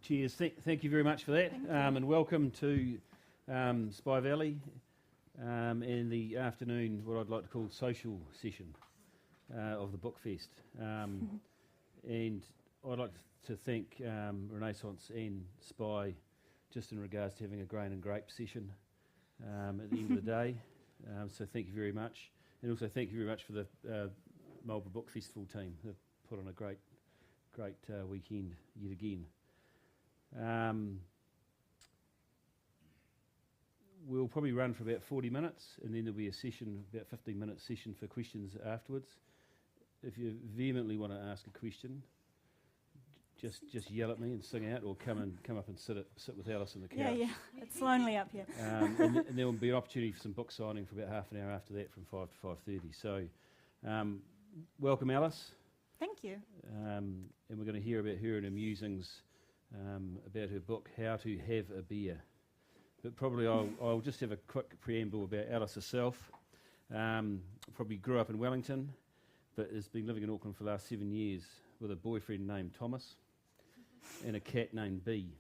Cheers. Thank you very much for that, and welcome to Spy Valley and the afternoon, what I'd like to call social session of the Book Fest. And I'd like to thank Renaissance and Spy just in regards to having a grain and grape session at the end of the day. So thank you very much. And also thank you very much for the Marlborough Book Festival team. They've put on a great weekend yet again. We'll probably run for about 40 minutes and then there'll be a session, about 15-minute session for questions afterwards. If you vehemently want to ask a question, just yell at me and sing out, or come up and sit with Alice on the couch. Yeah, it's lonely up here. And there will be an opportunity for some book signing for about half an hour after that, from 5 to 5:30. So, welcome, Alice. Thank you. And we're going to hear about her and her musings about her book, How to Have a Beer. But probably I'll just have a quick preamble about Alice herself. Probably grew up in Wellington, but has been living in Auckland for the last 7 years with a boyfriend named Thomas and a cat named Bee.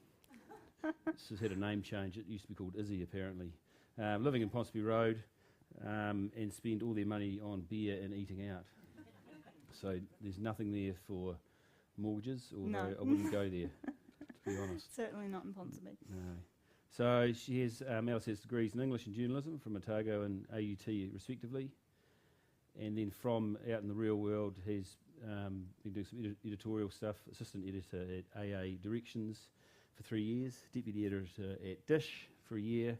She's had a name change. It used to be called Izzy, apparently. Living in Ponsonby Road, and spend all their money on beer and eating out. So there's nothing there for mortgages, although I wouldn't go there, to be honest. Certainly not in Ponsonby. No. So she has, Alice has degrees in English and journalism from Otago and AUT respectively, and then from out in the real world has been doing some editorial stuff, assistant editor at AA Directions for 3 years, deputy editor at Dish for a year,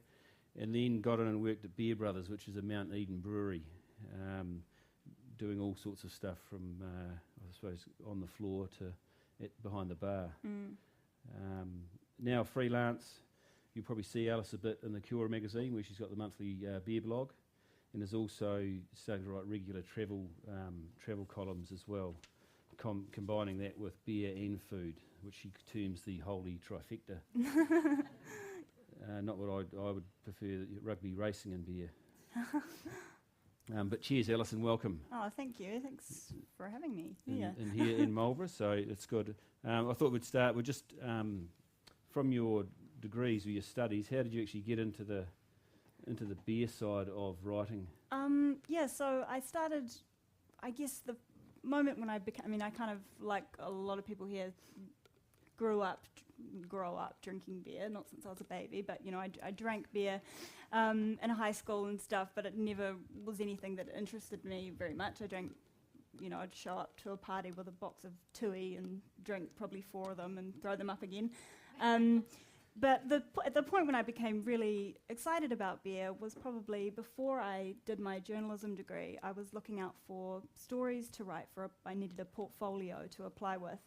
and then got in and worked at Beer Brothers, which is a Mount Eden brewery, doing all sorts of stuff from, I suppose, on the floor to behind the bar. Now freelance. You'll probably see Alice a bit in the Kia Ora magazine, where she's got the monthly beer blog, and is also starting to write regular travel columns as well, combining that with beer and food, which she terms the holy trifecta. Not what I would prefer, rugby, racing and beer. But cheers, Alice, and welcome. Oh, thank you. Thanks for having me. And here in Marlborough, so it's good. I thought we'd start with just from your degrees or your studies. How did you actually get into the beer side of writing? So I started, I guess the moment when I became, I kind of, like a lot of people here, grow up drinking beer, not since I was a baby, but I drank beer in high school and stuff, but it never was anything that interested me very much. I drank, I'd show up to a party with a box of Tui and drink probably 4 of them and throw them up again. But at the point when I became really excited about beer was probably before I did my journalism degree. I was looking out for stories to write for. I needed a portfolio to apply with.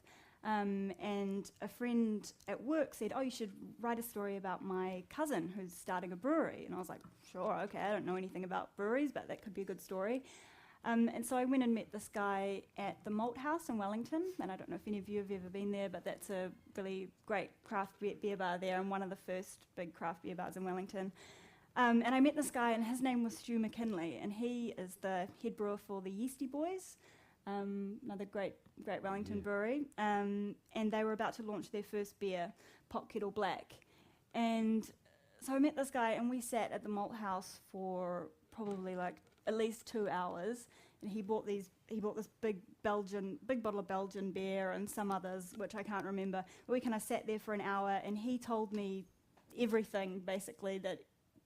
And a friend at work said, "Oh, you should write a story about my cousin who's starting a brewery." And I was like, "Sure, okay, I don't know anything about breweries, but that could be a good story." And so I went and met this guy at the Malt House in Wellington, and I don't know if any of you have ever been there, but that's a really great craft beer bar there, and one of the first big craft beer bars in Wellington. And I met this guy, and his name was Stu McKinley, and he is the head brewer for the Yeasty Boys, another great Wellington brewery, and they were about to launch their first beer, Pot Kettle Black. And so I met this guy, and we sat at the Malt House for probably like at least 2 hours, and he bought this big bottle of Belgian beer and some others which I can't remember. But we kind of sat there for an hour, and he told me everything basically that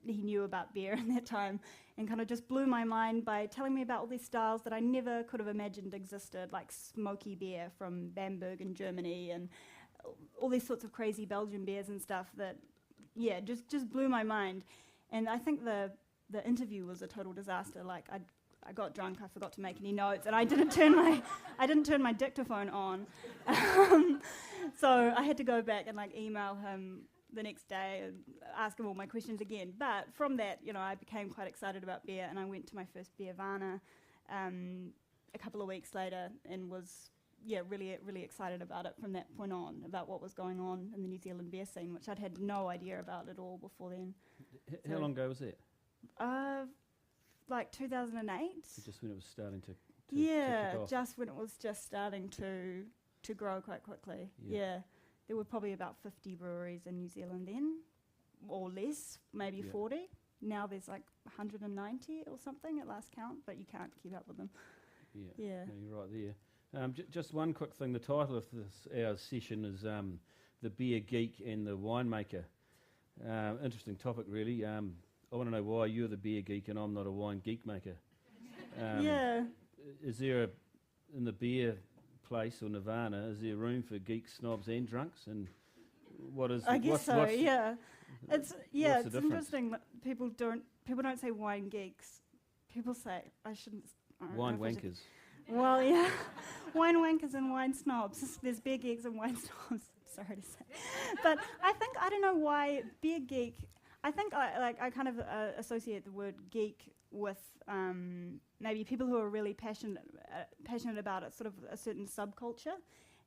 he knew about beer in that time, and kind of just blew my mind by telling me about all these styles that I never could have imagined existed, like smoky beer from Bamberg in Germany, and all these sorts of crazy Belgian beers and stuff that just blew my mind. And I think the interview was a total disaster. Like I got drunk, I forgot to make any notes, and I didn't turn my dictaphone on. So I had to go back and email him the next day and ask him all my questions again. But from that, I became quite excited about beer, and I went to my first beer Varna a couple of weeks later, and was really, really excited about it from that point on, about what was going on in the New Zealand beer scene, which I'd had no idea about at all before then. How long ago was that? Like 2008. Just when it was starting to yeah, kick off. Just when it was just starting to grow quite quickly. Yeah. there were probably about 50 breweries in New Zealand then, or less, maybe Yeah. 40. Now there's like 190 or something at last count, but you can't keep up with them. Yeah, Yeah. no, you're right there. Just one quick thing. The title of our session is The Beer Geek and the Winemaker. Interesting topic, really. I want to know why you're the beer geek and I'm not a wine geek maker. Yeah. Is there, in the beer place or Nirvana, is there room for geeks, snobs and drunks? And what is... I guess so, yeah. It's what's the difference? interesting that people don't say wine geeks. People say, I don't know Wine if I should- wankers. Well, yeah, wine wankers and wine snobs. There's beer geeks and wine snobs. Sorry to say, but I don't know why beer geek. I think I kind of associate the word geek with maybe people who are really passionate about it, sort of a certain subculture,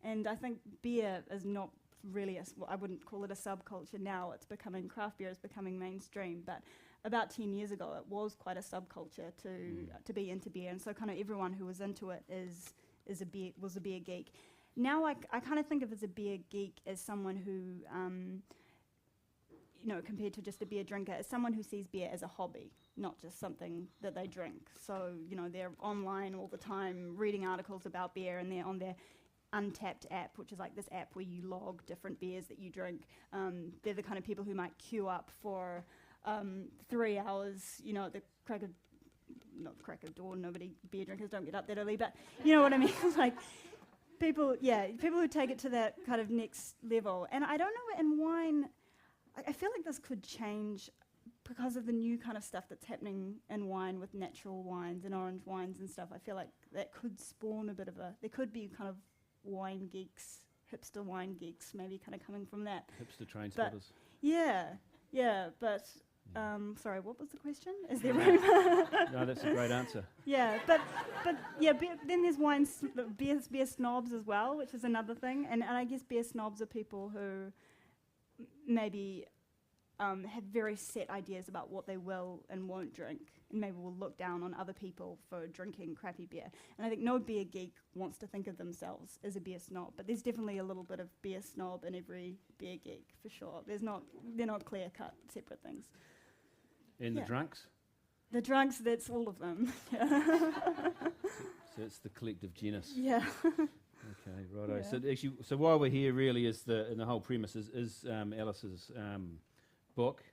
and I think beer is not really I wouldn't call it a subculture now. It's becoming, craft beer is becoming mainstream, but about 10 years ago it was quite a subculture to be into beer, and so kind of everyone who was into it was a beer geek. Now I kind of think of as a beer geek as someone who compared to just a beer drinker, as someone who sees beer as a hobby, not just something that they drink. So they're online all the time reading articles about beer, and they're on their Untapped app, which is like this app where you log different beers that you drink. They're the kind of people who might queue up for 3 hours, at the not the crack of dawn. Beer drinkers don't get up that early, but you know what I mean. Like people who take it to that kind of next level. And I don't know, in wine, I feel like this could change because of the new kind of stuff that's happening in wine with natural wines and orange wines and stuff. I feel like that could spawn a bit of there could be kind of wine geeks, hipster wine geeks, maybe kind of coming from that. Hipster train spotters. Yeah, but sorry, what was the question? Is there room? No, that's a great answer. Yeah, but yeah, then there's beer snobs as well, which is another thing, and I guess beer snobs are people who maybe have very set ideas about what they will and won't drink, and maybe will look down on other people for drinking crappy beer. And I think no beer geek wants to think of themselves as a beer snob, but there's definitely a little bit of beer snob in every beer geek, for sure. They're not clear-cut, separate things. And the drunks? The drunks, that's all of them. So it's the collective genus. Yeah. Okay, righto. Yeah. So why we're here really is the whole premise is Alice's book,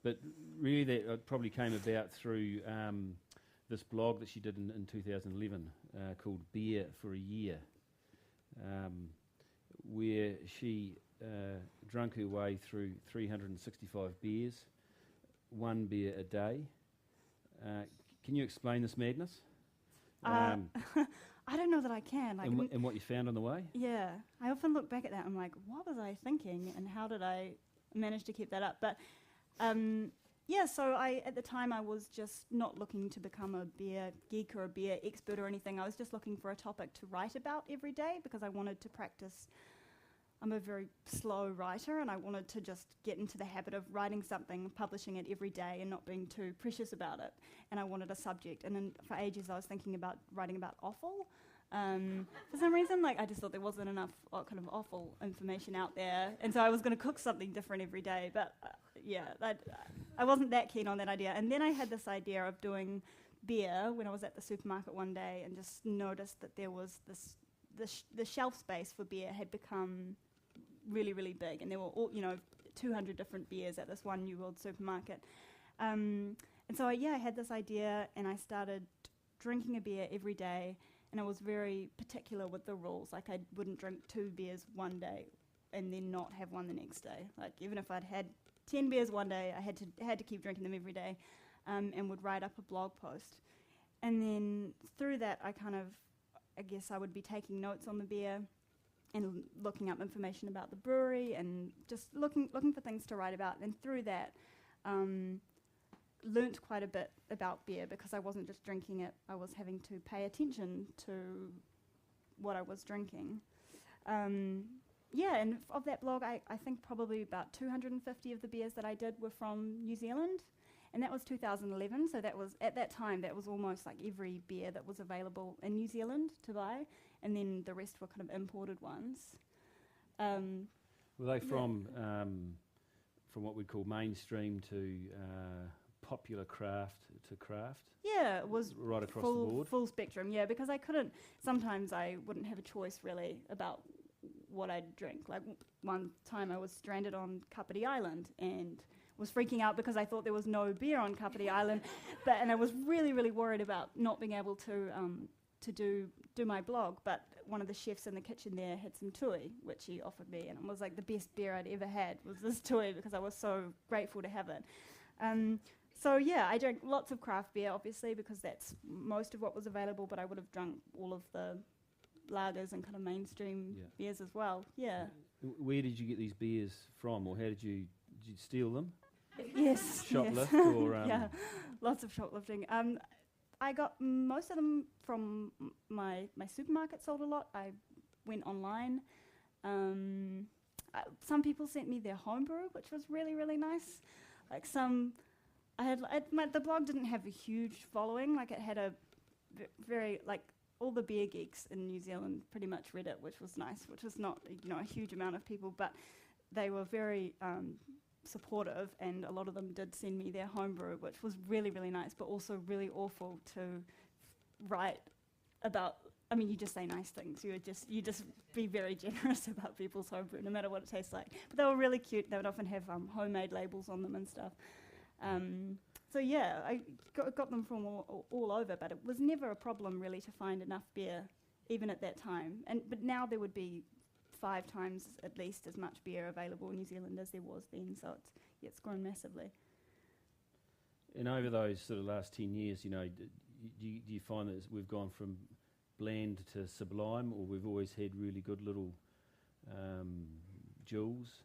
but really that probably came about through this blog that she did in 2011 called Beer for a Year, where she drunk her way through 365 beers, one beer a day. Can you explain this madness? I don't know that I can. And what you found on the way? Yeah, I often look back at that and I'm like, what was I thinking and how did I manage to keep that up? But so at the time I was just not looking to become a beer geek or a beer expert or anything. I was just looking for a topic to write about every day because I wanted to practice. I'm a very slow writer and I wanted to just get into the habit of writing something, publishing it every day and not being too precious about it. And I wanted a subject. And then for ages I was thinking about writing about offal. For some reason, I just thought there wasn't enough kind of offal information out there. And so I was going to cook something different every day. But I wasn't that keen on that idea. And then I had this idea of doing beer when I was at the supermarket one day and just noticed that there was the shelf space for beer had become really, really big, and there were all 200 different beers at this one New World supermarket. And so I had this idea, and I started drinking a beer every day, and I was very particular with the rules. Like I wouldn't drink 2 beers one day and then not have one the next day. Like even if I'd had 10 beers one day, I had to keep drinking them every day, and would write up a blog post. And then through that, I guess I would be taking notes on the beer and looking up information about the brewery and just looking for things to write about. And through that, learnt quite a bit about beer because I wasn't just drinking it, I was having to pay attention to what I was drinking. And of that blog, I think probably about 250 of the beers that I did were from New Zealand. And that was 2011, so that was, at that time, that was almost like every beer that was available in New Zealand to buy, and then the rest were kind of imported ones. Were they from what we'd call mainstream to popular craft to craft? Yeah, it was right across the board. Full spectrum, yeah, because sometimes I wouldn't have a choice really about what I'd drink. Like one time I was stranded on Kapiti Island and was freaking out because I thought there was no beer on Kapiti Island, and I was really, really worried about not being able to do my blog. But one of the chefs in the kitchen there had some tui, which he offered me, and it was like the best beer I'd ever had was this tui because I was so grateful to have it. So yeah, I drank lots of craft beer, obviously, because that's most of what was available, but I would have drunk all of the lagers and kind of mainstream beers as well. Yeah. Where did you get these beers from, or how did you steal them? Yes. Shoplift yes. or yeah, lots of shoplifting. I got most of them from my supermarket. Sold a lot. I went online. Some people sent me their homebrew, which was really, really nice. Like the blog didn't have a huge following. Like it had a very all the beer geeks in New Zealand pretty much read it, which was nice. Which was not a huge amount of people, but they were very supportive, and a lot of them did send me their homebrew, which was really, really nice, but also really awful to write about. I mean, you just say nice things. You just be very generous about people's homebrew, no matter what it tastes like. But they were really cute. They would often have homemade labels on them and stuff. So yeah, I got them from all over, but it was never a problem really to find enough beer, even at that time. But now there would be 5 times at least as much beer available in New Zealand as there was then. So it's grown massively. And over those sort of last 10 years, do you find that we've gone from bland to sublime, or we've always had really good little jewels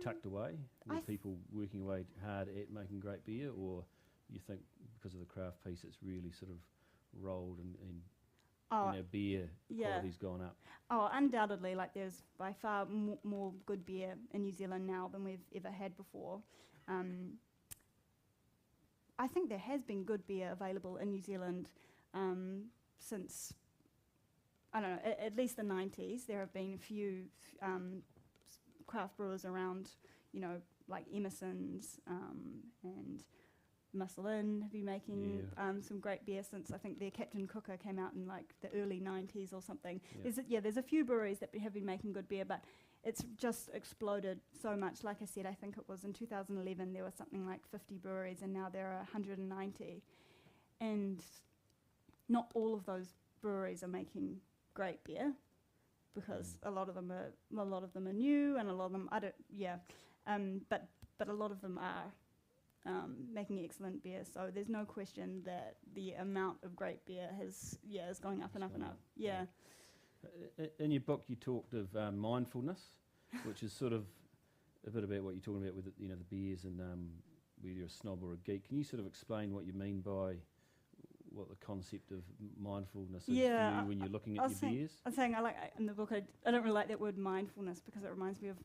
tucked away with people working away hard at making great beer, or you think because of the craft piece it's really sort of rolled and beer quality's gone up? Oh, undoubtedly, there's by far more good beer in New Zealand now than we've ever had before. I think there has been good beer available in New Zealand since, I don't know, at least the 90s. There have been a few craft brewers around, like Emerson's and Muscle Inn have been making some great beer since, I think their Captain Cooker came out in the early 90s or something. There's a few breweries that have been making good beer, but it's just exploded so much. Like I said, I think it was in 2011 there was something like 50 breweries, and now there are 190. And not all of those breweries are making great beer, because a lot of them are new, and a lot of them but a lot of them are making excellent beer. So there's no question that the amount of great beer is going up and up and up. Yeah. In your book, you talked of mindfulness, which is sort of a bit about what you're talking about with the beers and whether you're a snob or a geek. Can you sort of explain what you mean by what the concept of mindfulness is for you when you're looking at your beers? I was saying in the book I don't really like that word mindfulness, because it reminds me of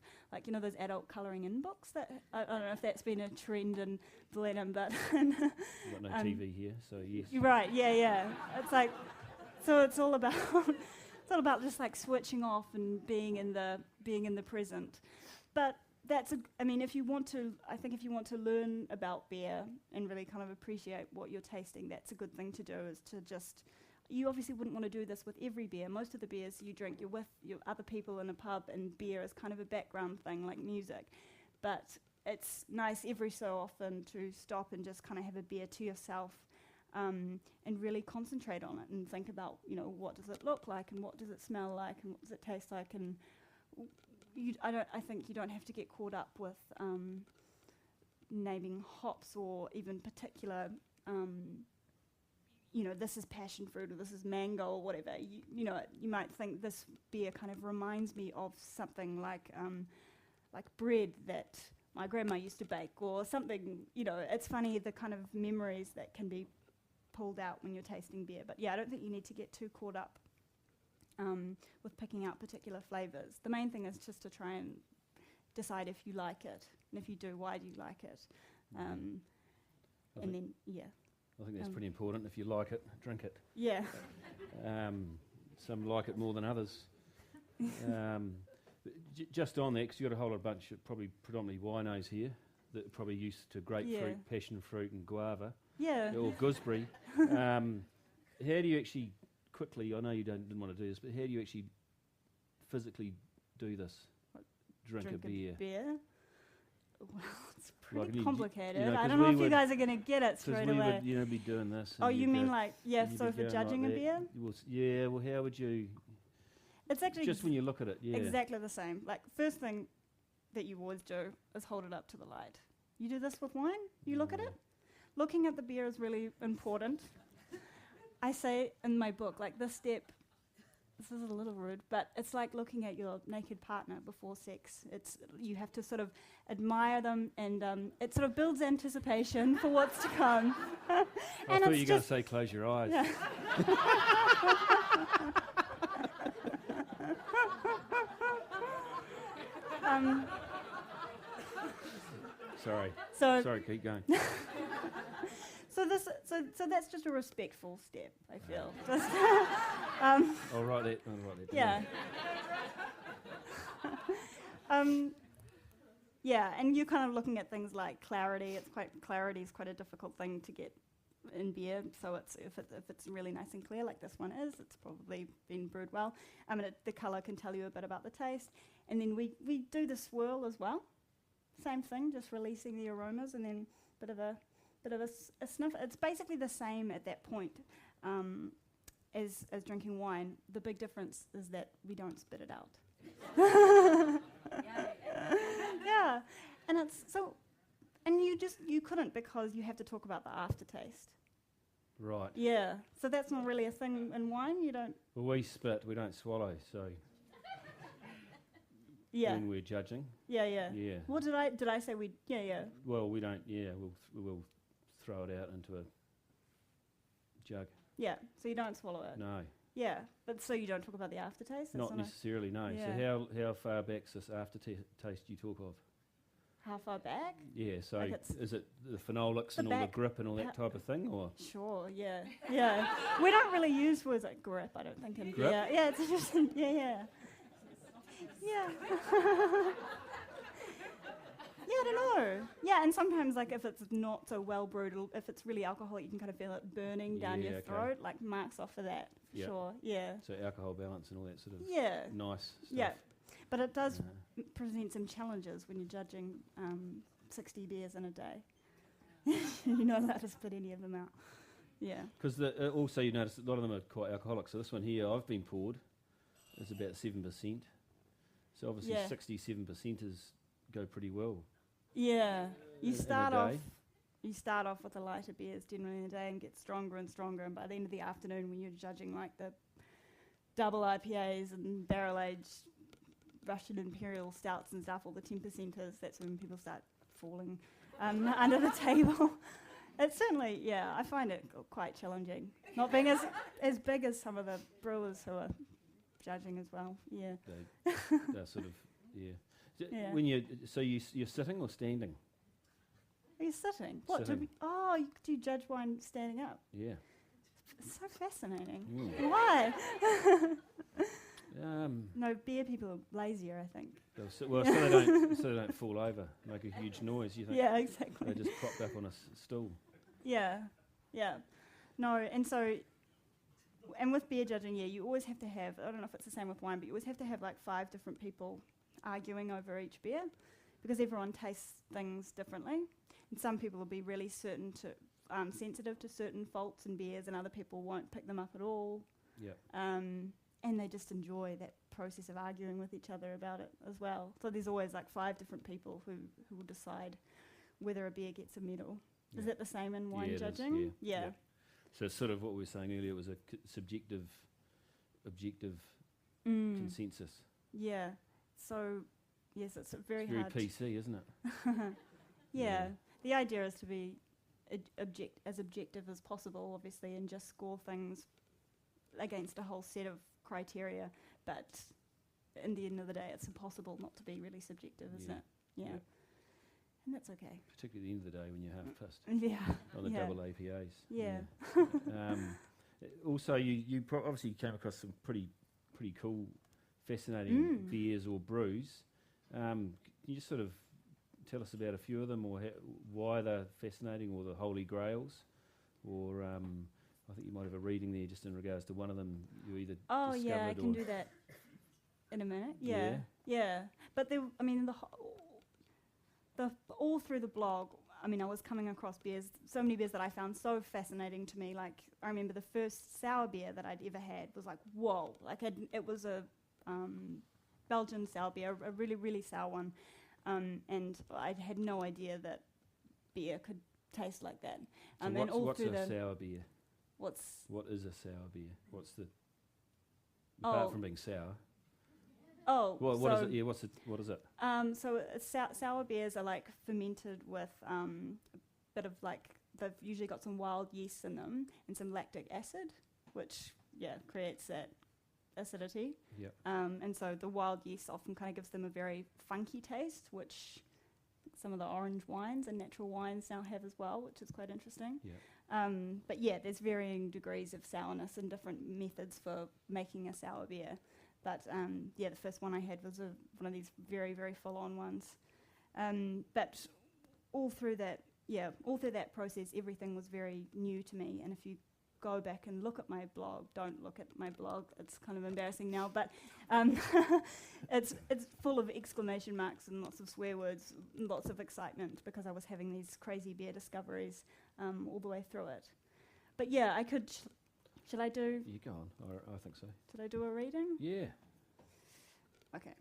those adult colouring in books that I don't know if that's been a trend in Blenheim, but we've got no TV here, so yes. You're right. Yeah. It's so it's all about it's all about just switching off and being in the present. But if you want to learn about beer and really kind of appreciate what you're tasting, that's a good thing to do, is to you obviously wouldn't want to do this with every beer. Most of the beers you drink, you're with other people in a pub, and beer is kind of a background thing like music. But it's nice every so often to stop and just kind of have a beer to yourself, and really concentrate on it and think about, what does it look like, and what does it smell like, and what does it taste like, and I think you don't have to get caught up with naming hops or even particular, this is passion fruit or this is mango or whatever. You might think this beer kind of reminds me of something like bread that my grandma used to bake or something. It's funny the kind of memories that can be pulled out when you're tasting beer. But yeah, I don't think you need to get too caught up with picking out particular flavours. The main thing is just to try and decide if you like it, and if you do, why do you like it? I think that's pretty important. If you like it, drink it. Yeah. Some like it more than others. Just on that, because you've got a whole bunch of probably predominantly winos here that are probably used to grapefruit, passion fruit, and guava, or gooseberry. How do you actually quickly? I know you didn't want to do this, but how do you actually physically do this? Drink a beer. Well, it's pretty complicated. You know, I don't know if you guys are going to get it straight away. We would, be doing this. Oh, you mean so for judging a beer? Well, how would you? It's actually just when you look at it, exactly the same. Like, first thing that you always do is hold it up to the light. You do this with wine. You look at it. Looking at the beer is really important. I say in my book, like, this step. This is a little rude, but it's like looking at your naked partner before sex. You have to sort of admire them, and it sort of builds anticipation for what's to come. I thought you were going to say close your eyes. Yeah. Sorry, keep going. So that's just a respectful step, I feel. I'll write that. Yeah. And you're kind of looking at things like clarity. Clarity is quite a difficult thing to get in beer. So if it's really nice and clear, like this one is, it's probably been brewed well. The colour can tell you a bit about the taste. And then we do the swirl as well. Same thing, just releasing the aromas, and then a bit of a sniff. It's basically the same at that point as drinking wine. The big difference is that we don't spit it out. Yeah, and it's so, and you couldn't, because you have to talk about the aftertaste. Right. Yeah, so that's not really a thing in wine. You don't. Well, we spit, we don't swallow, so. Yeah. When we're judging. Yeah. What did I say? Yeah. Well, we don't. Yeah, we'll throw it out into a jug. Yeah, so you don't swallow it. No. Yeah, but so you don't talk about the aftertaste? Not necessarily, no. Yeah. So how far back's this aftertaste you talk of? How far back? Yeah, so like is it the phenolics and all the grip and all that type of thing, or? Sure, yeah. We don't really use words like grip, I don't think, in grip? beer. Yeah, it's interesting. Yeah. Yeah, I don't know. Yeah, and sometimes, like, if it's not so well brewed, if it's really alcoholic, you can kind of feel it burning down your throat, like marks off of that, for sure. Yeah. So alcohol balance and all that sort of nice stuff. Yeah, but it does present some challenges when you're judging 60 beers in a day. You're not allowed to spit any of them out. Yeah. Because also you notice a lot of them are quite alcoholic. So this one here, I've been poured, is about 7%. So obviously 67%ers go pretty well. Yeah, you start off with the lighter beers generally in the day and get stronger and stronger, and by the end of the afternoon, when you're judging like the double IPAs and barrel-aged Russian Imperial Stouts and stuff, all the 10%ers, that's when people start falling under the table. It's certainly, I find it quite challenging. Not being as big as some of the brewers who are judging as well. Yeah. They're sort of, When you're sitting or standing? Are you sitting? What? Sitting. Do you judge wine standing up? Yeah. It's so fascinating. Why? No, beer people are lazier, I think. So they don't fall over, make a huge noise. You think? Yeah, exactly. They're just propped up on a stool. Yeah. No, and with beer judging, you always have to have, I don't know if it's the same with wine, but you always have to have like 5 different people arguing over each beer, because everyone tastes things differently. And some people will be really sensitive to certain faults in beers, and other people won't pick them up at all. Yeah. And they just enjoy that process of arguing with each other about it as well. So there's always like 5 different people who will decide whether a beer gets a medal. Is that the same in wine judging? Yeah. So it's sort of what we were saying earlier, was a subjective, objective consensus. Yeah. So, yes, it's very hard. Very PC, isn't it? Yeah. The idea is to be as objective as possible, obviously, and just score things against a whole set of criteria. But in the end of the day, it's impossible not to be really subjective, isn't it? Yeah. And that's okay. Particularly at the end of the day when you're half pissed. Yeah. On the double APAs. Yeah. Also, you obviously came across some pretty cool, fascinating beers or brews. Can you just sort of tell us about a few of them, or why they're fascinating, or the holy grails, or I think you might have a reading there just in regards to one of them you either Oh discovered yeah, I can or do that in a minute. Yeah. Yeah. But the all through the blog, I mean, I was coming across beers, so many beers that I found so fascinating to me. Like, I remember the first sour beer that I'd ever had was like, whoa. Like, it was a Belgian sour beer, a really, really sour one. And I had no idea that beer could taste like that. So And all what's through a sour beer? What is a sour beer? What's the apart from being sour? Oh, Well, what is it? Yeah, what is it? So sour beers are like fermented with a bit of like, they've usually got some wild yeast in them and some lactic acid, which creates that acidity. Yep. And so the wild yeast often kind of gives them a very funky taste, which some of the orange wines and natural wines now have as well, which is quite interesting. Yeah. But yeah, there's varying degrees of sourness and different methods for making a sour beer. But the first one I had was one of these very, very full-on ones. But all through that process, everything was very new to me. And if you go back and look at my blog, don't look at my blog. It's kind of embarrassing now, but it's full of exclamation marks and lots of swear words, and lots of excitement because I was having these crazy beer discoveries all the way through it. But yeah, I could. Should I do? You go on. I think so. Should I do a reading? Yeah. Okay.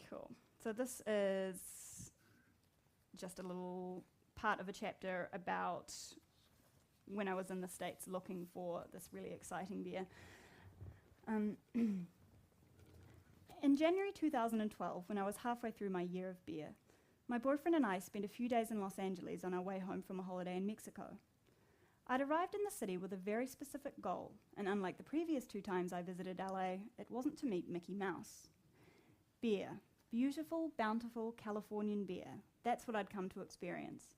Cool. So this is just a little part of a chapter about when I was in the States looking for this really exciting beer. In January 2012, when I was halfway through my year of beer, my boyfriend and I spent a few days in Los Angeles on our way home from a holiday in Mexico. I'd arrived in the city with a very specific goal, and unlike the previous 2 times I visited LA, it wasn't to meet Mickey Mouse. Beer. Beautiful, bountiful Californian beer. That's what I'd come to experience.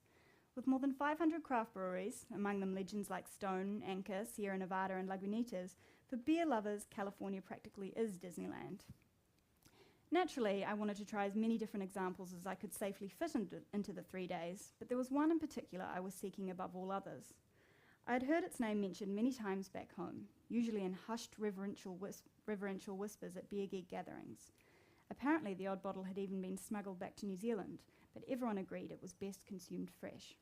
With more than 500 craft breweries, among them legends like Stone, Anchor, Sierra Nevada, and Lagunitas, for beer lovers, California practically is Disneyland. Naturally, I wanted to try as many different examples as I could safely fit into the 3 days, but there was one in particular I was seeking above all others. I had heard its name mentioned many times back home, usually in hushed reverential whispers at beer geek gatherings. Apparently the odd bottle had even been smuggled back to New Zealand, but everyone agreed it was best consumed fresh.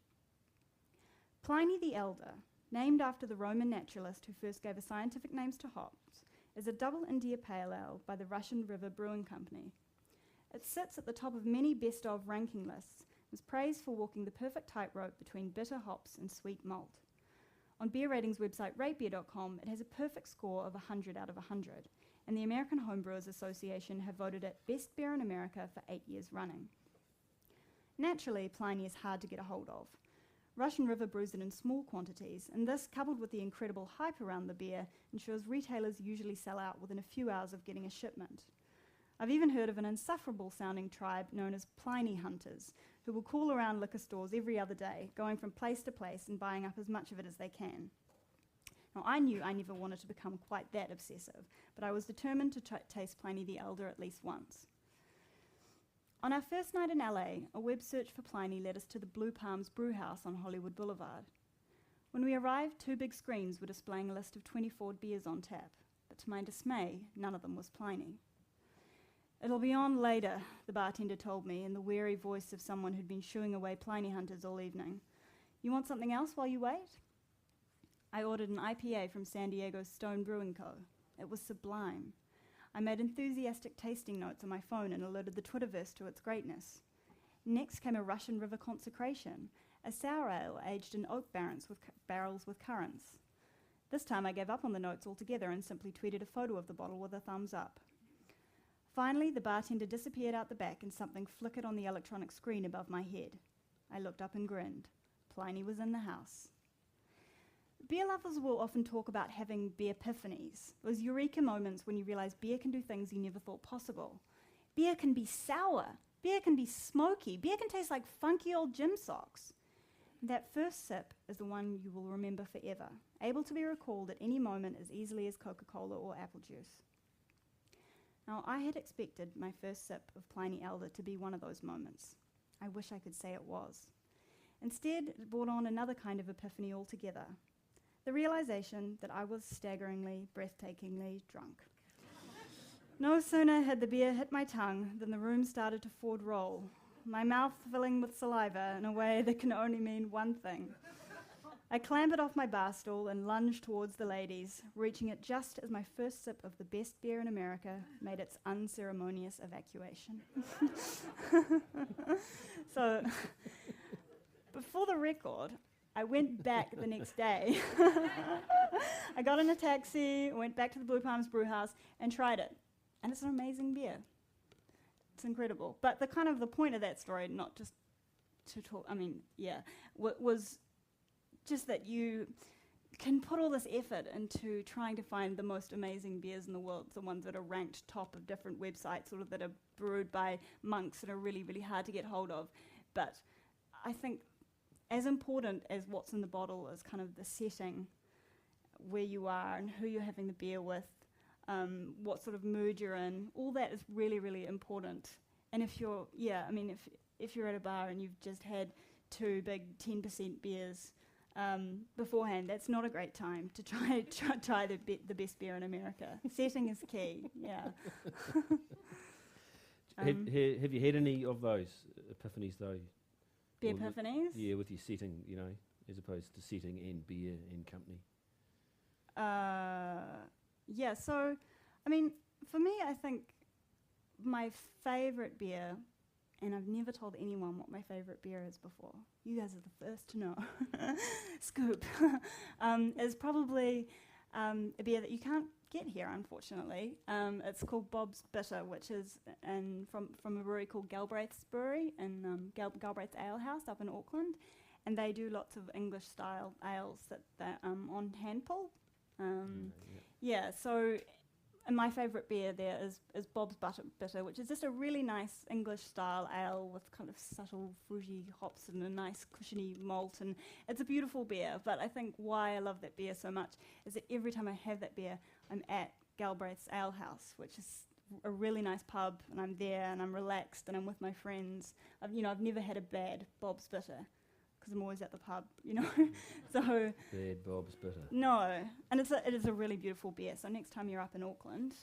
Pliny the Elder, named after the Roman naturalist who first gave scientific names to hops, is a double India Pale Ale by the Russian River Brewing Company. It sits at the top of many best-of ranking lists and is praised for walking the perfect tightrope between bitter hops and sweet malt. On beer ratings website ratebeer.com, it has a perfect score of 100 out of 100, and the American Homebrewers Association have voted it Best Beer in America for 8 years running. Naturally, Pliny is hard to get a hold of. Russian River brews it in small quantities, and this, coupled with the incredible hype around the beer, ensures retailers usually sell out within a few hours of getting a shipment. I've even heard of an insufferable-sounding tribe known as Pliny Hunters, who will call around liquor stores every other day, going from place to place and buying up as much of it as they can. Now, I knew I never wanted to become quite that obsessive, but I was determined to taste Pliny the Elder at least once. On our first night in LA, a web search for Pliny led us to the Blue Palms Brew House on Hollywood Boulevard. When we arrived, 2 big screens were displaying a list of 24 beers on tap, but to my dismay, none of them was Pliny. "It'll be on later," the bartender told me in the weary voice of someone who'd been shooing away Pliny Hunters all evening. "You want something else while you wait?" I ordered an IPA from San Diego's Stone Brewing Co. It was sublime. I made enthusiastic tasting notes on my phone and alerted the Twitterverse to its greatness. Next came a Russian River Consecration, a sour ale aged in oak barrels with currants. This time I gave up on the notes altogether and simply tweeted a photo of the bottle with a thumbs up. Finally, the bartender disappeared out the back and something flickered on the electronic screen above my head. I looked up and grinned. Pliny was in the house. Beer lovers will often talk about having beer epiphanies, those eureka moments when you realize beer can do things you never thought possible. Beer can be sour. Beer can be smoky. Beer can taste like funky old gym socks. And that first sip is the one you will remember forever, able to be recalled at any moment as easily as Coca-Cola or apple juice. Now, I had expected my first sip of Pliny Elder to be one of those moments. I wish I could say it was. Instead, it brought on another kind of epiphany altogether. The realization that I was staggeringly, breathtakingly drunk. No sooner had the beer hit my tongue than the room started to forward roll, my mouth filling with saliva in a way that can only mean one thing. I clambered off my bar stool and lunged towards the ladies, reaching it just as my first sip of the best beer in America made its unceremonious evacuation. So, before the record, I went back the next day. I got in a taxi, went back to the Blue Palms Brew House and tried it. And it's an amazing beer. It's incredible. But the point of that story, not just to talk, was just that you can put all this effort into trying to find the most amazing beers in the world, the ones that are ranked top of different websites, sort of that are brewed by monks that are really, really hard to get hold of. But I think as important as what's in the bottle is kind of the setting, where you are and who you're having the beer with, what sort of mood you're in. All that is really, really important. And if you're, if you're at a bar and you've just had 2 big 10% beers beforehand, that's not a great time to try the best beer in America. Setting is key. Yeah. Have you had any of those epiphanies though? Beer epiphanies? Yeah, with your setting, as opposed to setting and beer and company. Yeah, so, for me, I think my favourite beer, and I've never told anyone what my favourite beer is before. You guys are the first to know. Scoop. Is probably a beer that you can't get here, unfortunately. It's called Bob's Bitter, which is from a brewery called Galbraith's Brewery in Galbraith's Ale House up in Auckland. And they do lots of English-style ales that they're on hand pull. So and my favourite beer there is Bob's Bitter, which is just a really nice English-style ale with kind of subtle fruity hops and a nice cushiony malt, and it's a beautiful beer. But I think why I love that beer so much is that every time I have that beer, I'm at Galbraith's Ale House, which is a really nice pub, and I'm there and I'm relaxed and I'm with my friends. I've never had a bad Bob's Bitter, because I'm always at the pub, So Bad Bob's Bitter. No, and it is a really beautiful beer. So next time you're up in Auckland,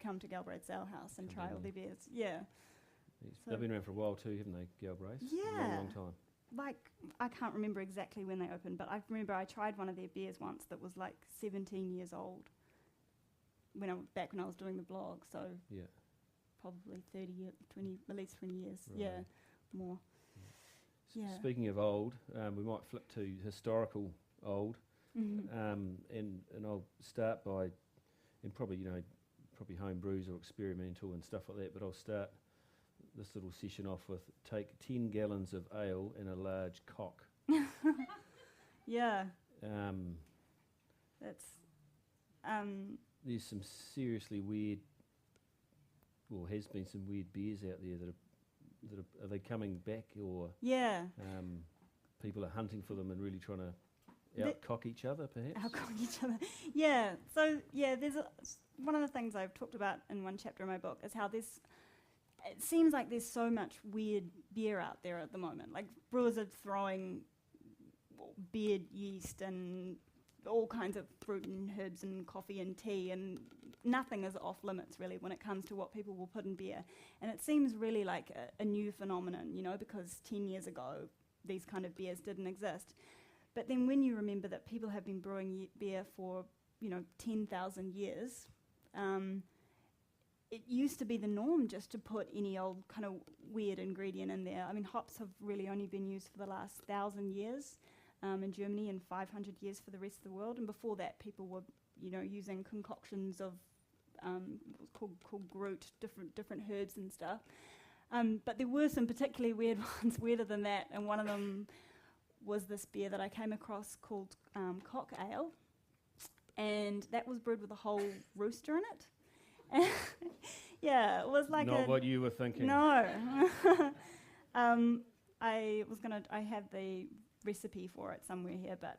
come to Galbraith's Ale House and try all their beers. Yeah. They've been around for a while too, haven't they, Galbraith's? Yeah. A long time. Like, I can't remember exactly when they opened, but I remember I tried one of their beers once that was like 17 years old. Back when I was doing the blog, so yeah, probably 30 years, 20, at least 20 years. Right. Yeah, more. Yeah. Speaking of old, we might flip to historical old, Mm-hmm. and I'll start by, and probably home brews or experimental and stuff like that. But I'll start this little session off with take 10 gallons of ale in a large cock. Yeah. That's. There's some seriously weird, has been some weird beers out there that are they coming back, or yeah, people are hunting for them and really trying to outcock each other, perhaps? Outcock each other. Yeah. So, there's one of the things I've talked about in one chapter of my book is how it seems like there's so much weird beer out there at the moment. Like, brewers are throwing beard yeast and all kinds of fruit and herbs and coffee and tea, and nothing is off limits really when it comes to what people will put in beer. And it seems really like a new phenomenon, because 10 years ago these kind of beers didn't exist. But then when you remember that people have been brewing beer for 10,000 years, it used to be the norm just to put any old kind of weird ingredient in there. I mean, hops have really only been used for the last 1,000 years in Germany and 500 years for the rest of the world. And before that, people were, using concoctions of called Groot, different herbs and stuff. But there were some particularly weird ones, weirder than that. And one of them was this beer that I came across called Cock Ale. And that was brewed with a whole rooster in it. Yeah, it was like not what you were thinking. No. I have the recipe for it somewhere here, but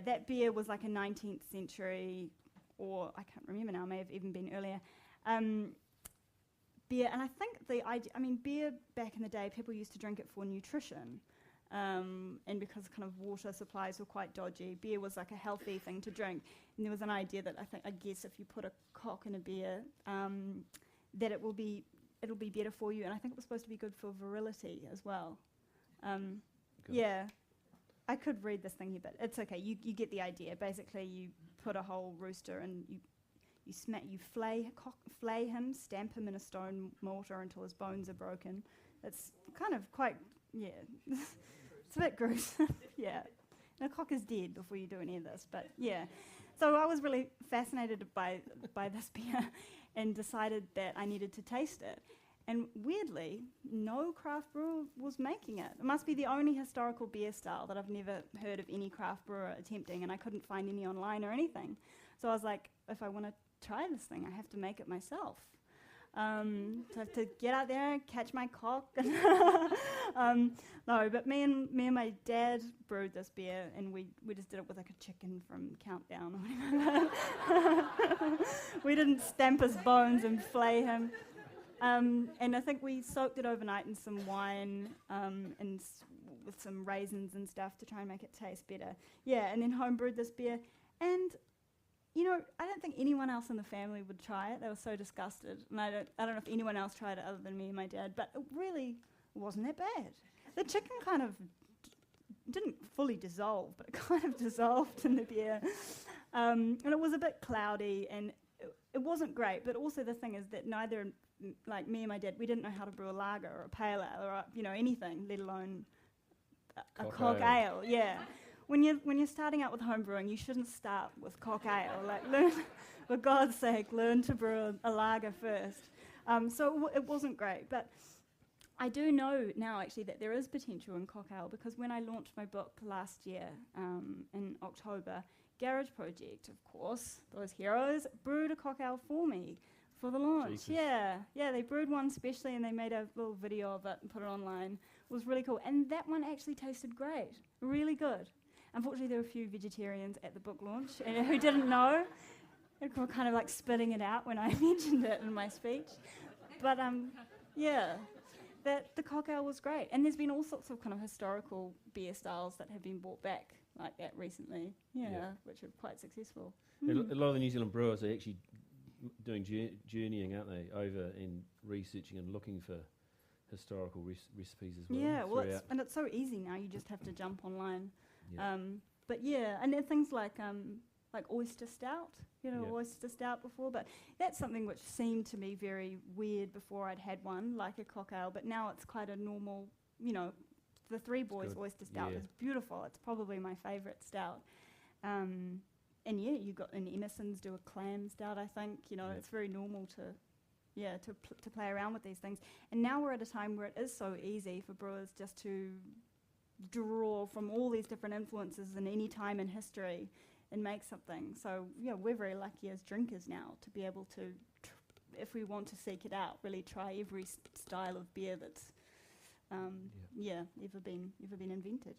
that beer was like a 19th century or I can't remember now, may have even been earlier. Beer, and I think the idea, I mean, beer back in the day, people used to drink it for nutrition. And because kind of water supplies were quite dodgy, beer was like a healthy thing to drink. And there was an idea that I guess if you put a cock in a beer, that it'll be better for you. And I think it was supposed to be good for virility as well. Yeah, I could read this thing here, but it's okay. You get the idea. Basically, you put a whole rooster and you flay him, stamp him in a stone mortar until his bones are broken. It's kind of quite, yeah. It's a bit gruesome, yeah. And a cock is dead before you do any of this, but yeah. So I was really fascinated by this beer and decided that I needed to taste it. And weirdly, no craft brewer was making it. It must be the only historical beer style that I've never heard of any craft brewer attempting, and I couldn't find any online or anything. So I was like, if I want to try this thing, I have to make it myself. So I have to get out there, catch my cock. No, but me and my dad brewed this beer, and we just did it with like a chicken from Countdown or whatever. We didn't stamp his bones and flay him. And I think we soaked it overnight in some wine with some raisins and stuff to try and make it taste better. Yeah, and then home brewed this beer, and you know, I don't think anyone else in the family would try it. They were so disgusted. And I don't know if anyone else tried it other than me and my dad, but it really wasn't that bad. The chicken kind of didn't fully dissolve, but it kind of dissolved in the beer. And it was a bit cloudy, and it wasn't great. But also the thing is that neither, like me and my dad, we didn't know how to brew a lager or a pale ale or anything, let alone a cock ale. Yeah. When you're starting out with home brewing, you shouldn't start with cock ale. Like, learn, for God's sake, learn to brew a lager first. So it wasn't great, but I do know now actually that there is potential in cock ale, because when I launched my book last year in October, Garage Project, of course, those heroes, brewed a cock ale for me for the launch. Jesus. Yeah, they brewed one specially, and they made a little video of it and put it online. It was really cool, and that one actually tasted great, really good. Unfortunately, there were a few vegetarians at the book launch who didn't know. They were kind of like spitting it out when I mentioned it in my speech. But yeah, the cock ale was great. And there's been all sorts of kind of historical beer styles that have been brought back like that recently, which are quite successful. A lot of the New Zealand brewers are actually doing journeying, aren't they, over and researching and looking for historical recipes as well. Yeah, well, it's so easy now. You just have to jump online. Yeah. But yeah, and then things like oyster stout, oyster stout before, but that's something which seemed to me very weird before I'd had one, like a cock ale, but now it's quite a normal, the Three Boys oyster stout is beautiful. It's probably my favourite stout. And yeah, and Emerson's do a clam stout, I think, it's very normal to play around with these things. And now we're at a time where it is so easy for brewers just to draw from all these different influences in any time in history and make something. So we're very lucky as drinkers now to be able to, if we want to seek it out, really try every style of beer that's ever been invented.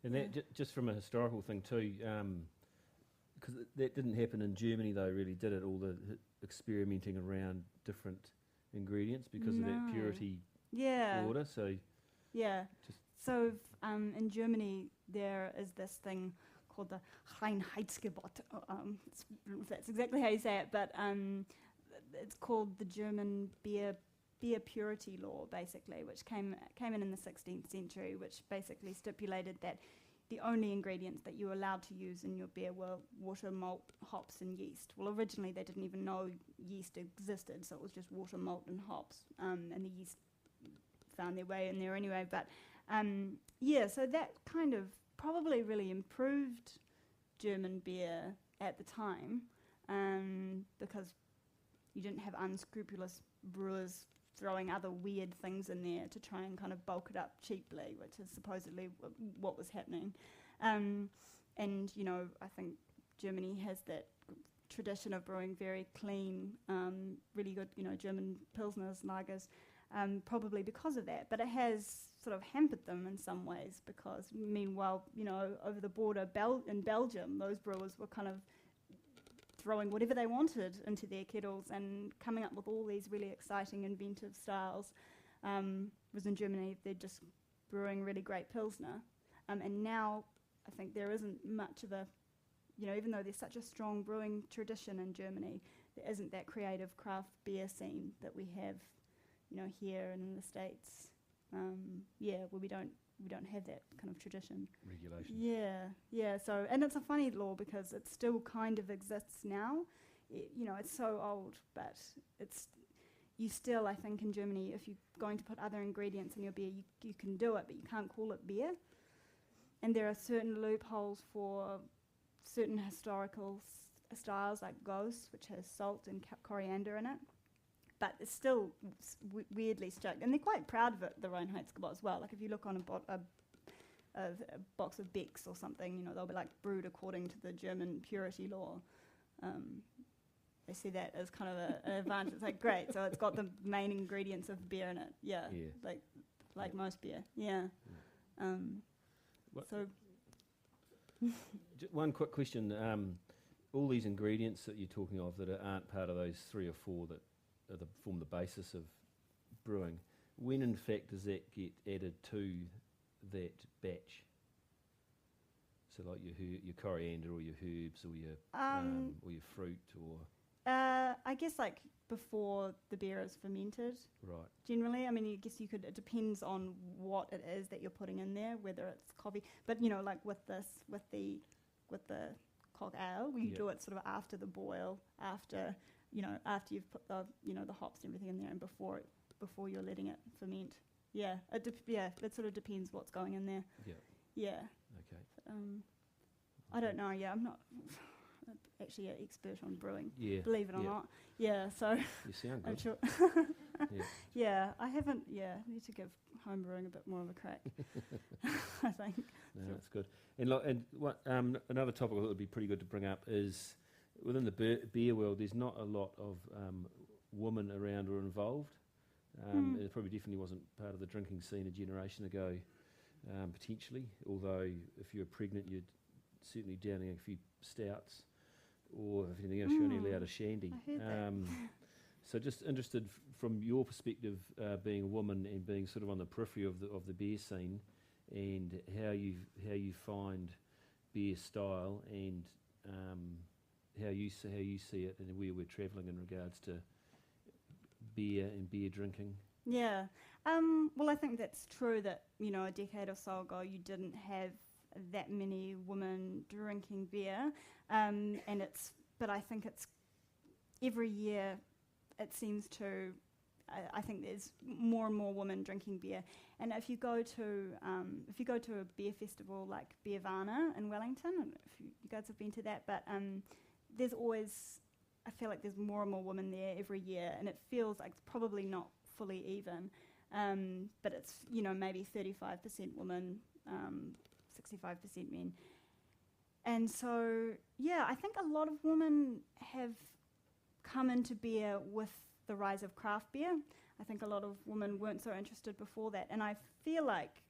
And that just from a historical thing too, because that didn't happen in Germany though, really, did it? All the experimenting around different ingredients because of that purity order. So So in Germany, there is this thing called the Reinheitsgebot. That's exactly how you say it, but it's called the German beer purity law, basically, which came in the 16th century, which basically stipulated that the only ingredients that you were allowed to use in your beer were water, malt, hops, and yeast. Well, originally they didn't even know yeast existed, so it was just water, malt, and hops, and the yeast found their way in there anyway, but so that kind of probably really improved German beer at the time, because you didn't have unscrupulous brewers throwing other weird things in there to try and kind of bulk it up cheaply, which is supposedly what was happening. And I think Germany has that tradition of brewing very clean, really good, German pilsners, lagers, probably because of that. But it has sort of hampered them in some ways, because meanwhile, over the border in Belgium, those brewers were kind of throwing whatever they wanted into their kettles and coming up with all these really exciting, inventive styles. Was in Germany, they're just brewing really great Pilsner. And now I think there isn't much of a, even though there's such a strong brewing tradition in Germany, there isn't that creative craft beer scene that we have, here and in the States. Where we don't have that kind of tradition. Regulation. Yeah. So, and it's a funny law because it still kind of exists now. It's so old, but you still, I think, in Germany, if you're going to put other ingredients in your beer, you can do it, but you can't call it beer. And there are certain loopholes for certain historical styles, like Ghost, which has salt and coriander in it. But it's still weirdly strict. And they're quite proud of it, the Reinheitsgebot as well. Like if you look on a box of Becks or something, they'll be like brewed according to the German purity law. They see that as kind of an advantage. It's like, great, so it's got the main ingredients of beer in it. Yeah. Like most beer. Yeah. So. One quick question. All these ingredients that you're talking of that aren't part of those 3 or 4 that form the basis of brewing, when in fact does that get added to that batch? So like your coriander or your herbs or your fruit or... I guess like before the beer is fermented. Right. Generally, I mean, I guess it depends on what it is that you're putting in there, whether it's coffee. But like with the cock ale, we do it sort of after the boil, after you've put the hops and everything in there, and before you're letting it ferment. Yeah, it sort of depends what's going in there. Yeah. Okay. I don't know. Yeah, I'm not actually an expert on brewing. Yeah. Believe it or not. Yeah. So you sound good. I'm sure. Yeah. I haven't. Yeah. I need to give home brewing a bit more of a crack. I think. No, that's good. And what another topic that would be pretty good to bring up is within the beer world, there's not a lot of women around or involved. It probably definitely wasn't part of the drinking scene a generation ago, potentially. Although if you were pregnant, you'd certainly downing a few stouts, or if anything else, you're only allowed a shandy. I heard that. So just interested from your perspective, being a woman and being sort of on the periphery of the beer scene, and how you find beer style and how you see it, and where we're travelling in regards to beer and beer drinking. Yeah. Well, I think that's true that, a decade or so ago you didn't have that many women drinking beer. But I think it's every year it seems to, I think there's more and more women drinking beer. And if you go to a beer festival like Beervana in Wellington, I don't know if you guys have been to that, but there's always, I feel like there's more and more women there every year, and it feels like it's probably not fully even, but it's maybe 35% women, 65% men. And so, I think a lot of women have come into beer with the rise of craft beer. I think a lot of women weren't so interested before that. And I feel like,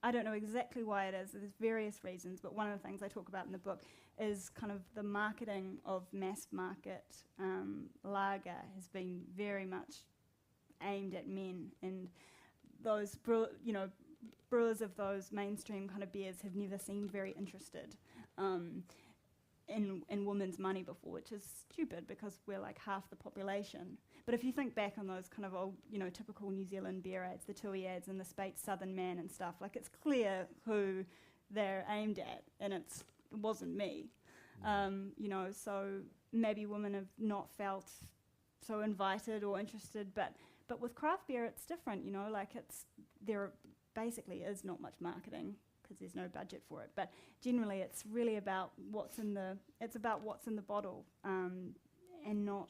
I don't know exactly why it is, there's various reasons, but one of the things I talk about in the book is kind of the marketing of mass market lager has been very much aimed at men. And those brewers of those mainstream kind of beers have never seemed very interested in women's money before, which is stupid because we're like half the population. But if you think back on those kind of old, typical New Zealand beer ads, the Tui ads and the Speight's Southern Man and stuff, like it's clear who they're aimed at, and it wasn't me. So maybe women have not felt so invited or interested, but with craft beer it's different, there basically is not much marketing because there's no budget for it, but generally it's really about what's in the bottle, and not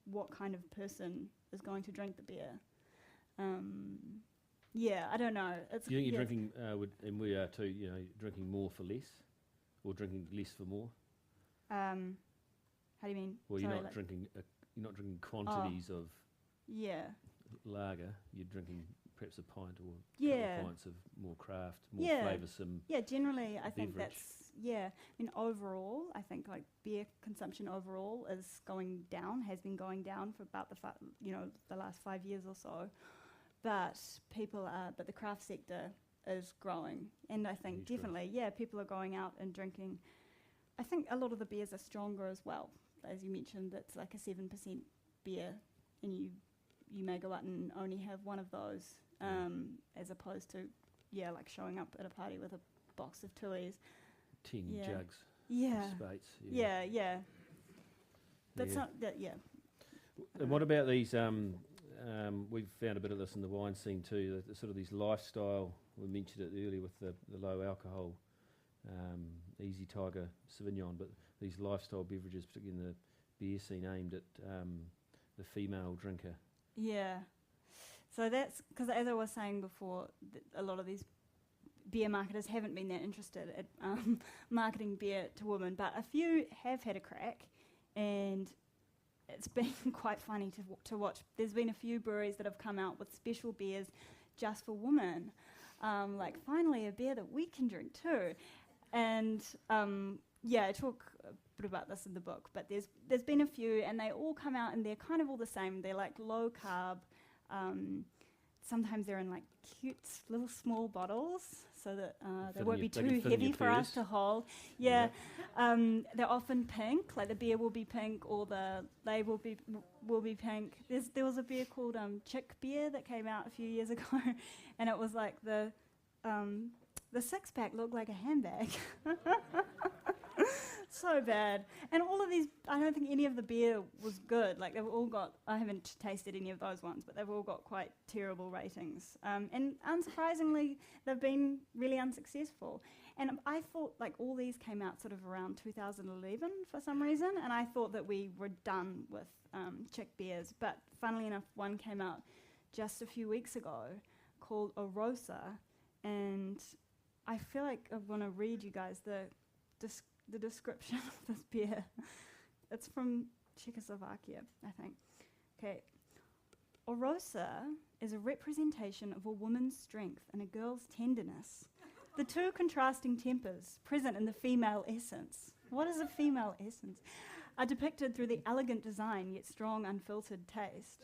what kind of person is going to drink the beer. I don't know. Do you think you're drinking, and we are too, drinking more for less, or drinking less for more? How do you mean? Well, you're not drinking quantities of. Yeah. lager, you're drinking perhaps a pint or a Yeah. couple of pints of more craft, more Yeah. flavoursome. Yeah, generally, I think beverage. that's, yeah. I mean, overall, I think like beer consumption overall is going down, has been going down for about the last 5 years or so. But but the craft sector is growing. And I think Huge growth. definitely, yeah, people are going out and drinking. I think a lot of the beers are stronger as well. As you mentioned, it's like a 7% beer, and you may go out and only have one of those, as opposed to, like showing up at a party with a box of Tui's. 10 Yeah. jugs. Yeah. Spates. Yeah. That's Yeah. not that. Yeah. And what about these? We've found a bit of this in the wine scene too. The sort of these lifestyle. We mentioned it earlier with the low alcohol, Easy Tiger Sauvignon, but these lifestyle beverages, particularly in the beer scene, aimed at the female drinker. Yeah. So that's because, as I was saying before, a lot of these beer marketers haven't been that interested at marketing beer to women, but a few have had a crack, and it's been quite funny to watch. There's been a few breweries that have come out with special beers just for women, like finally a beer that we can drink too. And I talk a bit about this in the book, but there's been a few, and they all come out and they're kind of all the same. They're like low carb. Sometimes they're in like cute little small bottles, so that they Fit won't in be your- they can too fit in heavy your for us purse. to hold. Yeah. They're often pink, like the beer will be pink or the label will be pink. There was a beer called Chick Beer that came out a few years ago, and it was like the 6-pack looked like a handbag. So bad. And all of these, I don't think any of the beer was good. Like they've all got, I haven't tasted any of those ones, but they've all got quite terrible ratings. And unsurprisingly, they've been really unsuccessful. And I thought like all these came out sort of around 2011 for some reason, and I thought that we were done with Chick beers. But funnily enough, one came out just a few weeks ago called Orosa, and I feel like I want to read you guys the description of this beer. It's from Czechoslovakia, I think. Okay. Orosa is a representation of a woman's strength and a girl's tenderness. The two contrasting tempers present in the female essence. What is a female essence? Are depicted through the elegant design yet strong unfiltered taste.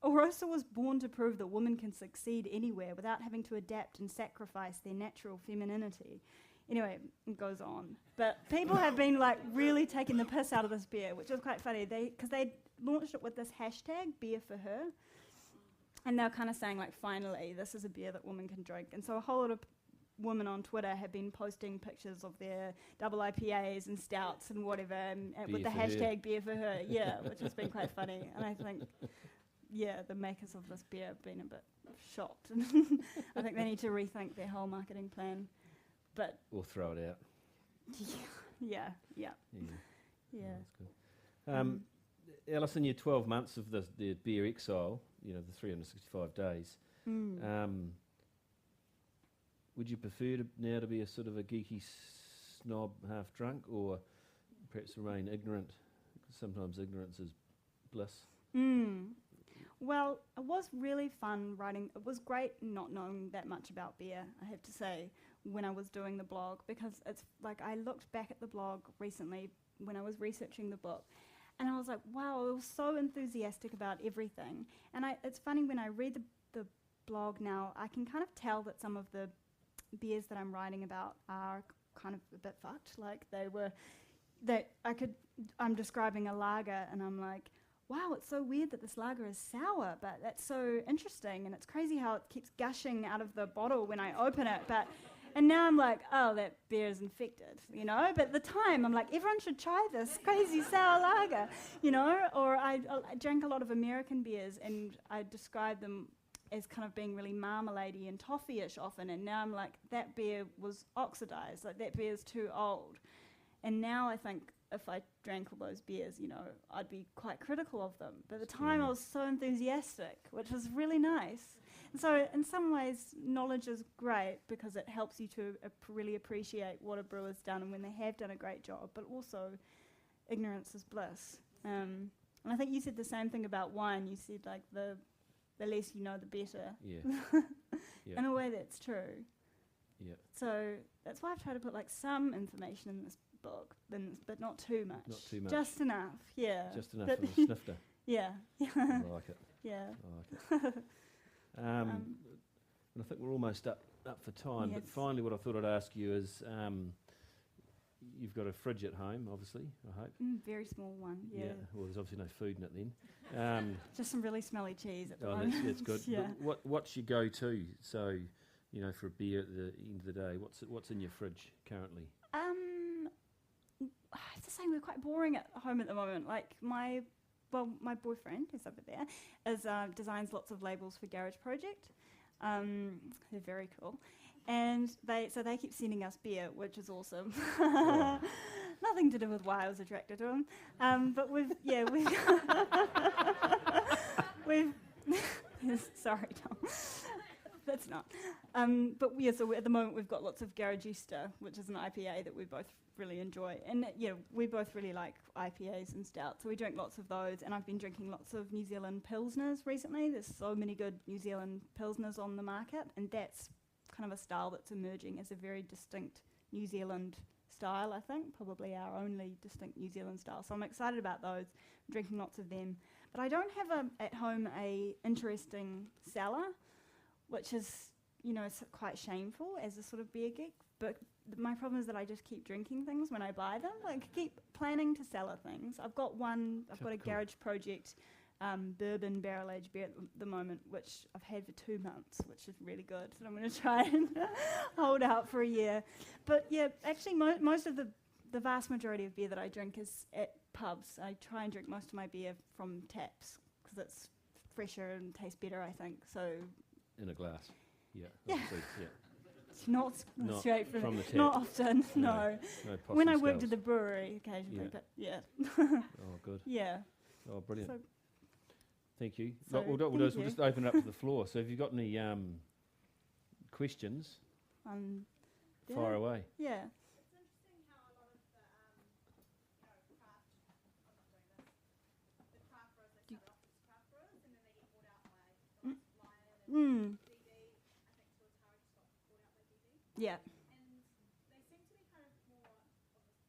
Orosa was born to prove that women can succeed anywhere without having to adapt and sacrifice their natural femininity. Anyway, it goes on. But people have been like really taking the piss out of this beer, which was quite funny. Because they launched it with this hashtag, beer for her. And they're kind of saying like, finally, this is a beer that women can drink. And so a whole lot of women on Twitter have been posting pictures of their double IPAs and stouts and whatever, and with the hashtag beer for her, which has been quite funny. And I think, the makers of this beer have been a bit shocked. I think they need to rethink their whole marketing plan. But Or throw it out. yeah. That's good. Alison, your 12 months of the beer exile, the 365 days, would you prefer now to be a sort of a geeky snob, half drunk, or perhaps remain ignorant? Because sometimes ignorance is bliss. Well, it was really fun writing. It was great not knowing that much about beer, I have to say, when I was doing the blog, because it's like I looked back at the blog recently when I was researching the book, and I was like, wow, I was so enthusiastic about everything. And it's funny, when I read the blog now, I can kind of tell that some of the beers that I'm writing about are kind of a bit fucked. Like I'm describing a lager, and I'm like, wow, it's so weird that this lager is sour, but that's so interesting, and it's crazy how it keeps gushing out of the bottle when I open it. And now I'm like, oh, that beer is infected, But at the time, I'm like, everyone should try this crazy sour lager, Or I drank a lot of American beers, and I described them as kind of being really marmaladey and toffee-ish often, and now I'm like, that beer was oxidized, like that beer's too old. And now I think if I drank all those beers, I'd be quite critical of them. But at the time, I was so enthusiastic, which was really nice. And so in some ways, knowledge is great because it helps you to really appreciate what a brewer's done and when they have done a great job, but also ignorance is bliss. And And I think you said the same thing about wine. You said like the less you know, the better. Yeah. Yeah. In a way, that's true. Yeah. So that's why I've tried to put like some information in this book, but not too much. Not too much. Just enough. Yeah. Just enough for the snifter. Yeah. I like it. Yeah. I like it. And I think we're almost up for time. Yes. But finally, what I thought I'd ask you is, you've got a fridge at home, obviously, I hope. Very small one. Yeah. Well, there's obviously no food in it then. Just some really smelly cheese at the Oh, moment. that's good. Yeah. But what's your go-to? So, you know, for a beer at the end of the day, what's in your fridge currently? I have to say we're quite boring at home at the moment. Like my boyfriend, who's over there, designs lots of labels for Garage Project. They're very cool. And they keep sending us beer, which is awesome. Oh. Nothing to do with why I was attracted to him. But we've sorry, Tom. That's not. But yeah, so at the moment we've got lots of Garagista, which is an IPA that we both really enjoy. And yeah, we both really like IPAs and stouts, so we drink lots of those. And I've been drinking lots of New Zealand Pilsners recently. There's so many good New Zealand Pilsners on the market, and that's kind of a style that's emerging as a very distinct New Zealand style, I think, probably our only distinct New Zealand style. So I'm excited about those, I'm drinking lots of them. But I don't have at home a interesting cellar, which is, you know, quite shameful as a sort of beer geek. But my problem is that I just keep drinking things when I buy them. Like, keep planning to cellar things. I've got a Garage Project bourbon barrel-aged beer at the moment, which I've had for 2 months, which is really good. So I'm going to try and hold out for a year. But yeah, actually most of the vast majority of beer that I drink is at pubs. I try and drink most of my beer from taps because it's fresher and tastes better, I think. So In a glass. Yeah. Yeah. Obviously, yeah. it's not straight from the tap. Not often, no. No When I possum worked skulls. at the brewery occasionally, Yeah. but yeah. Oh, good. Yeah. Oh, brilliant. So, Thank you. So, What we'll do is we'll just open it up to the floor. So if you've got any questions, yeah. fire away. Yeah. It's interesting how a lot of the, craft, I'm not doing this, the craft brewers, they start off as craft brewers and then they get bought out by the likes of Lion and DD. I think Tuatara just got bought out by DD. Yeah. And they seem to be kind of more of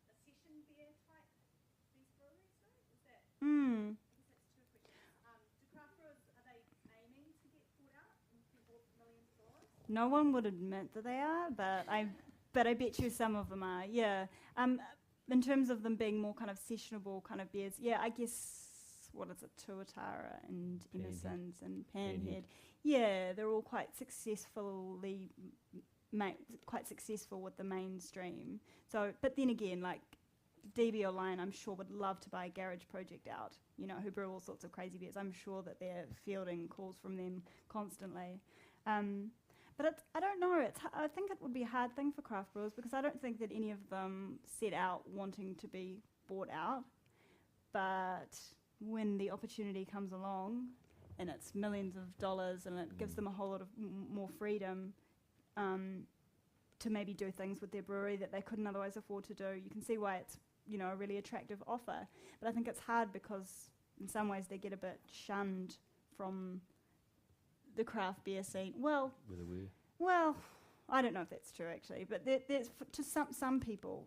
a session beer type, these breweries, though? Is that, I guess that's two questions. Do craft brewers, are they aiming to get bought out and be bought for millions of dollars? No one would admit that they are, but I bet you some of them are. Yeah. In terms of them being more kind of sessionable kind of beers, yeah, I guess what is it, Tuatara and Emerson's and Panhead. Yeah, they're all quite successful with the mainstream. So, but then again, like DB or Lion, I'm sure would love to buy a Garage Project out. You know, who brew all sorts of crazy beers. I'm sure that they're fielding calls from them constantly. But I don't know. I think it would be a hard thing for craft brewers because I don't think that any of them set out wanting to be bought out. But when the opportunity comes along and it's millions of dollars and it gives them a whole lot of more freedom to maybe do things with their brewery that they couldn't otherwise afford to do, you can see why it's, you know, a really attractive offer. But I think it's hard because in some ways they get a bit shunned from the craft beer scene. Well, I don't know if that's true actually, but there's to some people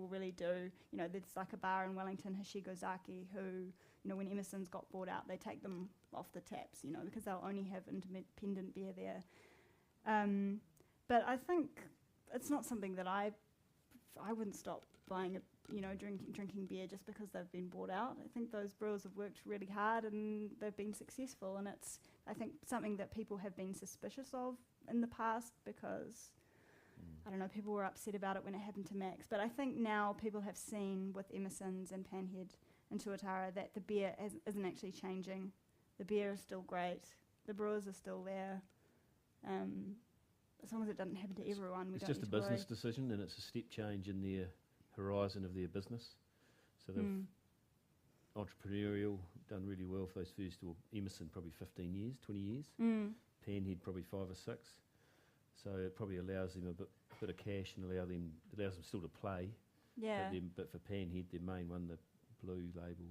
really do. You know, there's like a bar in Wellington, Hashigozaki, who, you know, when Emerson's got bought out, they take them off the taps, you know, because they'll only have independent beer there. But I think it's not something that I wouldn't stop buying drinking beer just because they've been bought out. I think those brewers have worked really hard and they've been successful, and it's, I think, something that people have been suspicious of in the past because, I don't know, people were upset about it when it happened to Max. But I think now people have seen with Emerson's and Panhead and Tuatara that the beer isn't actually changing. The beer is still great. The brewers are still there. As long as it doesn't happen to everyone, we don't need to worry. It's just a business decision, and it's a step change in their horizon of their business. So they've entrepreneurial, done really well for those first, or Emerson probably 15 years, 20 years. Panhead probably 5 or 6. So it probably allows them a bit of cash and allows them still to play. Yeah. But for Panhead, their main one, the blue label,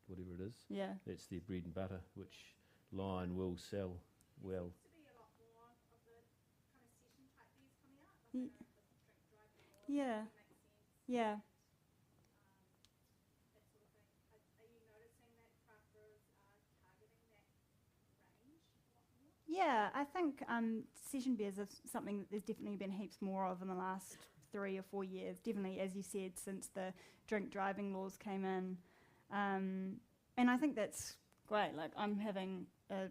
whatever it is. Yeah. That's their bread and butter, which Lion will sell well. Seems to be a lot more of the kind of session type beers coming out. Like I Ye- know it doesn't drink driving laws, Yeah. it makes sense. Yeah. That sort of thing. Are you noticing that craft brewers are targeting that range a lot more? Yeah, I think session beers are something that there's definitely been heaps more of in the last 3 or 4 years. Definitely, as you said, since the drink driving laws came in. And I think that's great. Like, I'm having a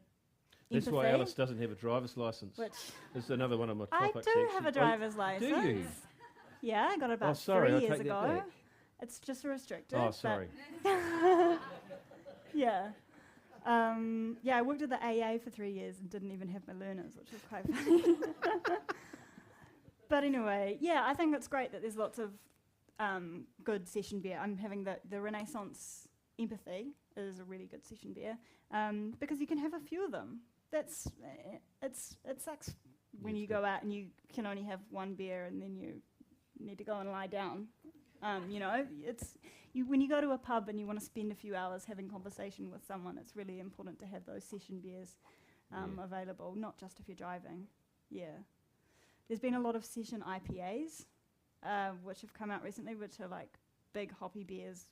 That's why empathy, Alice doesn't have a driver's license. which This is another one of my I topics. do actually. have a Oh, driver's license. do you? Yeah, I got it about Oh, sorry, 3 I'll years take that ago. back. It's just restricted. Oh, but sorry. yeah. Yeah, I worked at the AA for 3 years and didn't even have my learners, which was quite funny. But anyway, yeah, I think it's great that there's lots of good session beer. I'm having the Renaissance Empathy is a really good session beer because you can have a few of them. It sucks when Yes, you go out and you can only have one beer and then you need to go and lie down. When you go to a pub and you want to spend a few hours having conversation with someone, it's really important to have those session beers Yeah. available, not just if you're driving. Yeah. There's been a lot of session IPAs, which have come out recently, which are like big hoppy beers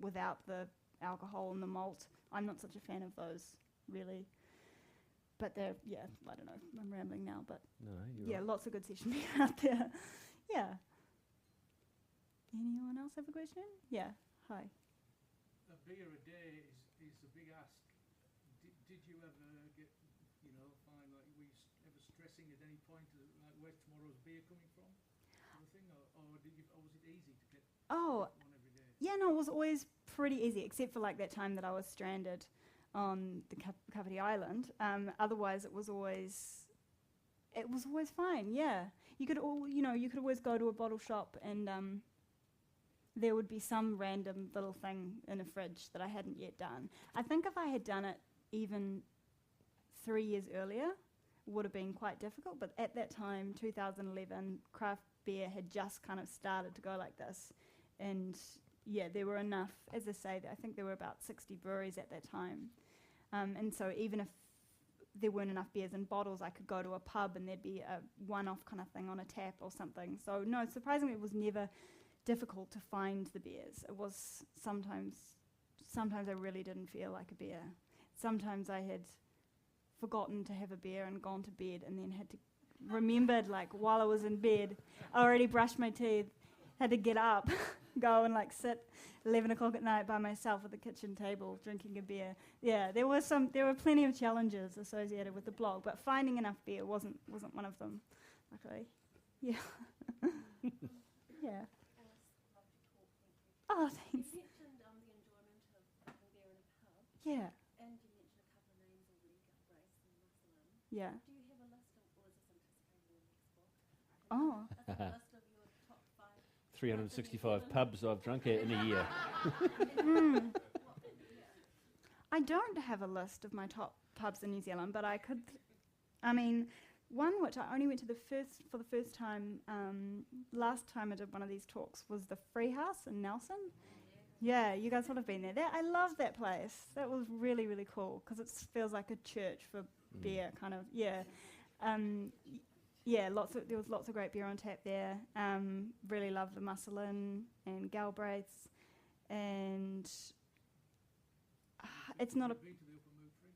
without the alcohol and the malt. I'm not such a fan of those, really. But they're, yeah, I don't know, I'm rambling now, but No, you're yeah, right. lots of good session beer out there. Yeah. Anyone else have a question? Yeah. Hi. A beer a day is a big ask. Did you ever get, find like were you ever stressing at any point like where's tomorrow's beer coming from, sort of thing, or was it easy to get Oh, one every day? yeah, no, it was always pretty easy, except for like that time that I was stranded on the Kapiti Island. Otherwise, it was always fine. Yeah, you could always go to a bottle shop and there would be some random little thing in a fridge that I hadn't yet done. I think if I had done it even 3 years earlier, it would have been quite difficult. But at that time, 2011, craft beer had just kind of started to go like this, and yeah, there were enough. As I say, I think there were about 60 breweries at that time, and so even if there weren't enough beers in bottles, I could go to a pub and there'd be a one-off kind of thing on a tap or something. So no, surprisingly, it was never difficult to find the beers. It was sometimes I really didn't feel like a beer. Sometimes I had forgotten to have a beer and gone to bed and then had to remembered like while I was in bed, I already brushed my teeth, had to get up, go and like sit 11 o'clock at night by myself at the kitchen table drinking a beer. Yeah, there were plenty of challenges associated with the blog, but finding enough beer wasn't one of them, luckily. Yeah. Yeah. Oh, thanks. You mentioned the enjoyment of having beer in a pub, Yeah. and you mentioned a couple of names already, Galbraith and Musselin. Yeah. Do you have a list of, or is this anticipating the next book? Oh. A list of your top 5? 365 pubs I've drunk at in a year. I don't have a list of my top pubs in New Zealand, but I could. One which I only went to for the first time last time I did one of these talks was the Free House in Nelson. Yeah, you guys would have been there. I love that place. That was really, really cool because it feels like a church for beer, kind of. Yeah. Yeah, there was lots of great beer on tap there. Really loved the Musselin and Galbraith's, and it's not a. Have you been to the Upper Moot Tree?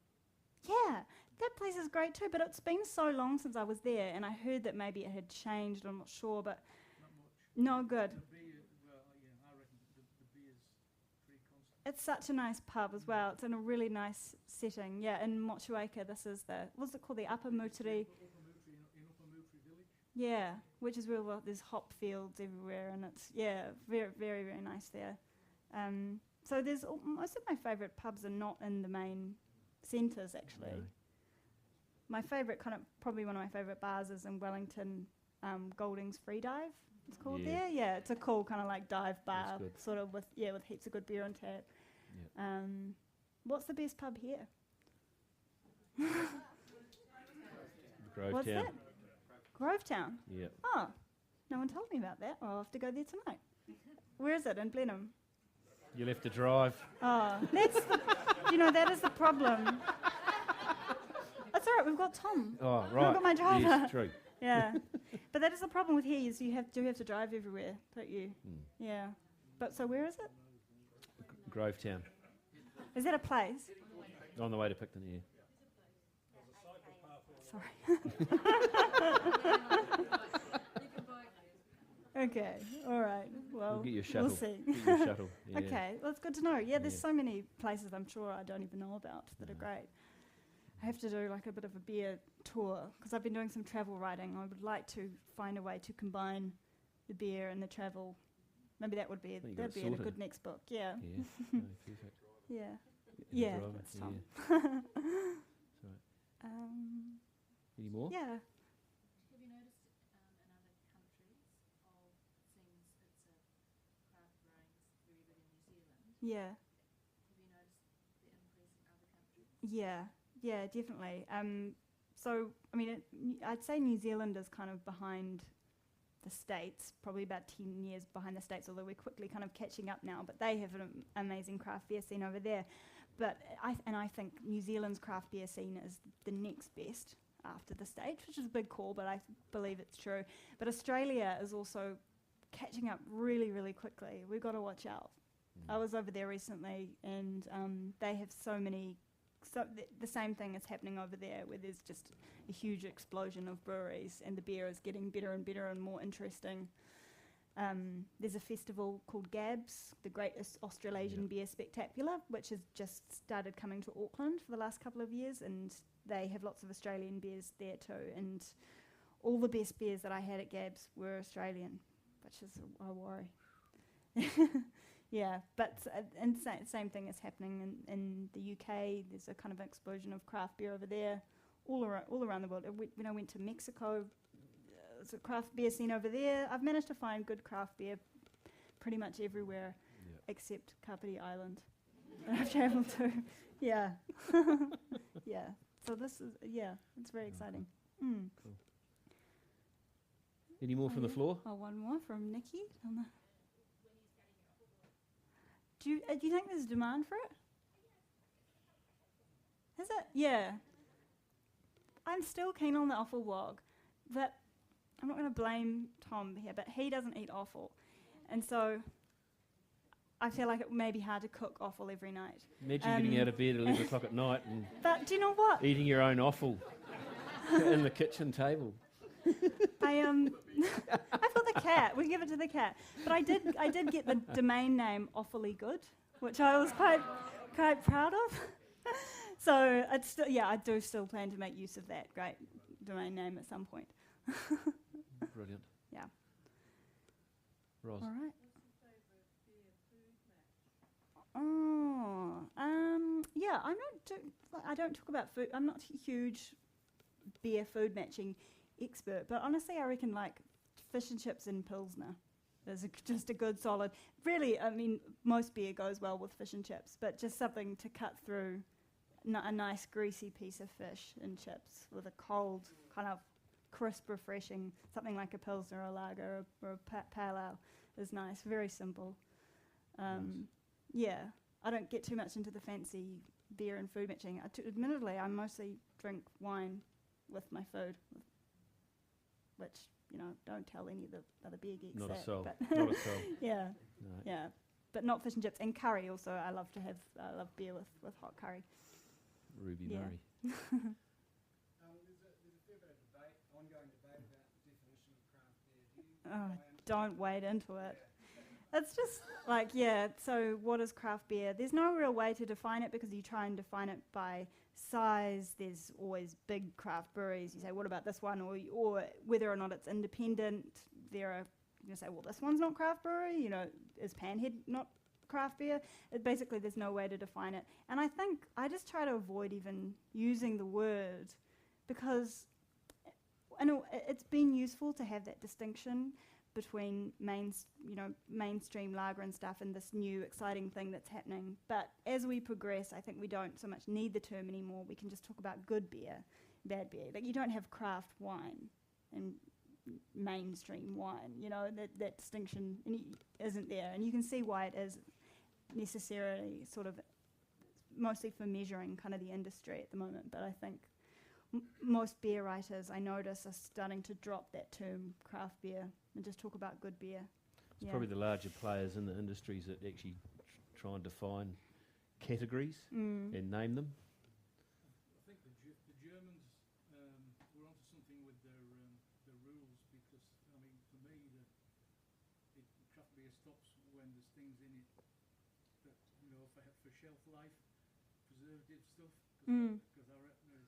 Yeah, that place is great too. But it's been so long since I was there, and I heard that maybe it had changed. I'm not sure, but Not much. no good. The beer, well, yeah, I reckon the beer's pretty constant. It's such a nice pub as well. It's in a really nice setting. Yeah, in Motueka. This is what's it called? The Upper Mutiri. Upper Moot Tree in Upper Moot Tree Village. Yeah, which is real well. There's hop fields everywhere, and it's very, very, very nice there. So there's most of my favourite pubs are not in the main centres actually. No. My favourite probably one of my favourite bars is in Wellington, Golding's Free Dive. It's called Yeah. there. Yeah, it's a cool kind of like dive bar, good. sort of with heaps of good beer on tap. Yep. What's the best pub here? Grove What's Town. that? Grovetown. Yeah. Oh, no one told me about that. I'll have to go there tonight. Where is it? In Blenheim? You'll have to drive. Oh, that is the problem. That's all right, we've got Tom. Oh, I've right. got my driver. Yes, true. Yeah. But that is the problem with here, is you have to drive everywhere, don't you? Yeah. But so where is it? Grovetown. Is that a place? On the way to Picton, yeah. Sorry. Okay, all right. Well, We'll get you a shuttle. we'll see. Get you a shuttle. Yeah. Okay, well, it's good to know. Yeah, there's Yeah. so many places I'm sure I don't even know about that are great. I have to do like a bit of a beer tour because I've been doing some travel writing. I would like to find a way to combine the beer and the travel. Maybe that would be I think you got that'd it be in a sorted. good next book. Yeah, Yeah. No, perfect. yeah, And the yeah. driver, That's yeah. Tom. That's right. Any more? Yeah. Have you noticed in other countries, it seems it's a craft growing very big in New Zealand. Yeah. Have you noticed the increase in other countries? Yeah, definitely. So, I mean, I'd say New Zealand is kind of behind the States, probably about 10 years behind the States, although we're quickly kind of catching up now. But they have an amazing craft beer scene over there. But I think New Zealand's craft beer scene is the next best after the States, which is a big call, but I believe it's true. But Australia is also catching up really, really quickly. We've got to watch out. I was over there recently, and they have so many. So the same thing is happening over there, where there's just a huge explosion of breweries, and the beer is getting better and better and more interesting. There's a festival called GABS, the Great Australasian Beer Spectacular, which has just started coming to Auckland for the last couple of years, and they have lots of Australian beers there too. And all the best beers that I had at GABS were Australian, which is a worry. Yeah, but and same thing is happening in the UK. There's a kind of explosion of craft beer over there, all around the world. When I went to Mexico, there's a craft beer scene over there. I've managed to find good craft beer pretty much everywhere except Kapiti Island that I've travelled to. Yeah, yeah. So this is it's very exciting. Cool. Any more from the floor? Oh, one more from Nikki. Do you think there's demand for it? Is it? Yeah. I'm still keen on the offal wog. That I'm not going to blame Tom here, but he doesn't eat offal, and so I feel like it may be hard to cook offal every night. Imagine getting out of bed at 11 o'clock at night and But do you know what? eating your own offal in the kitchen table. I've got the cat. We give it to the cat. But I did get the domain name Awfully Good, which I was quite proud of. So I do still plan to make use of that great domain name at some point. Brilliant. Yeah. Roz. All right. Oh, yeah. I don't talk about food. I'm not a huge beer food matching expert, but honestly, I reckon like fish and chips and Pilsner is just a good solid. Really, I mean, most beer goes well with fish and chips, but just something to cut through a nice greasy piece of fish and chips with a cold, kind of crisp, refreshing, something like a Pilsner or a lager or a pale ale is nice. Very simple. Nice. Yeah, I don't get too much into the fancy beer and food matching. Admittedly, I mostly drink wine with my food, which, don't tell any of the other beer geeks Not that. a soul. But Not a soul. yeah, No. yeah. But not fish and chips. And curry also, I love beer with hot curry. Ruby Yeah. Murray. There's a fair bit of ongoing debate about the definition of craft beer. Do you buy into Don't wade into it. It's just like, so what is craft beer? There's no real way to define it because you try and define it by size. There's always big craft breweries. You say, what about this one? Or whether or not it's independent. You say, well, this one's not craft brewery. Is Panhead not craft beer? Basically, there's no way to define it. And I think I just try to avoid even using the word because it's been useful to have that distinction between mainstream lager and stuff and this new exciting thing that's happening. But as we progress, I think we don't so much need the term anymore. We can just talk about good beer, bad beer. Like, you don't have craft wine and mainstream wine, that distinction isn't there. And you can see why it is necessarily sort of mostly for measuring kind of the industry at the moment, but I think most beer writers I notice are starting to drop that term craft beer and just talk about good beer. It's probably the larger players in the industries that actually try and define categories and name them. I think the Germans were onto something with their rules, because I mean, for me, craft beer stops when there's things in it that, you know, for shelf life, preservative stuff. Because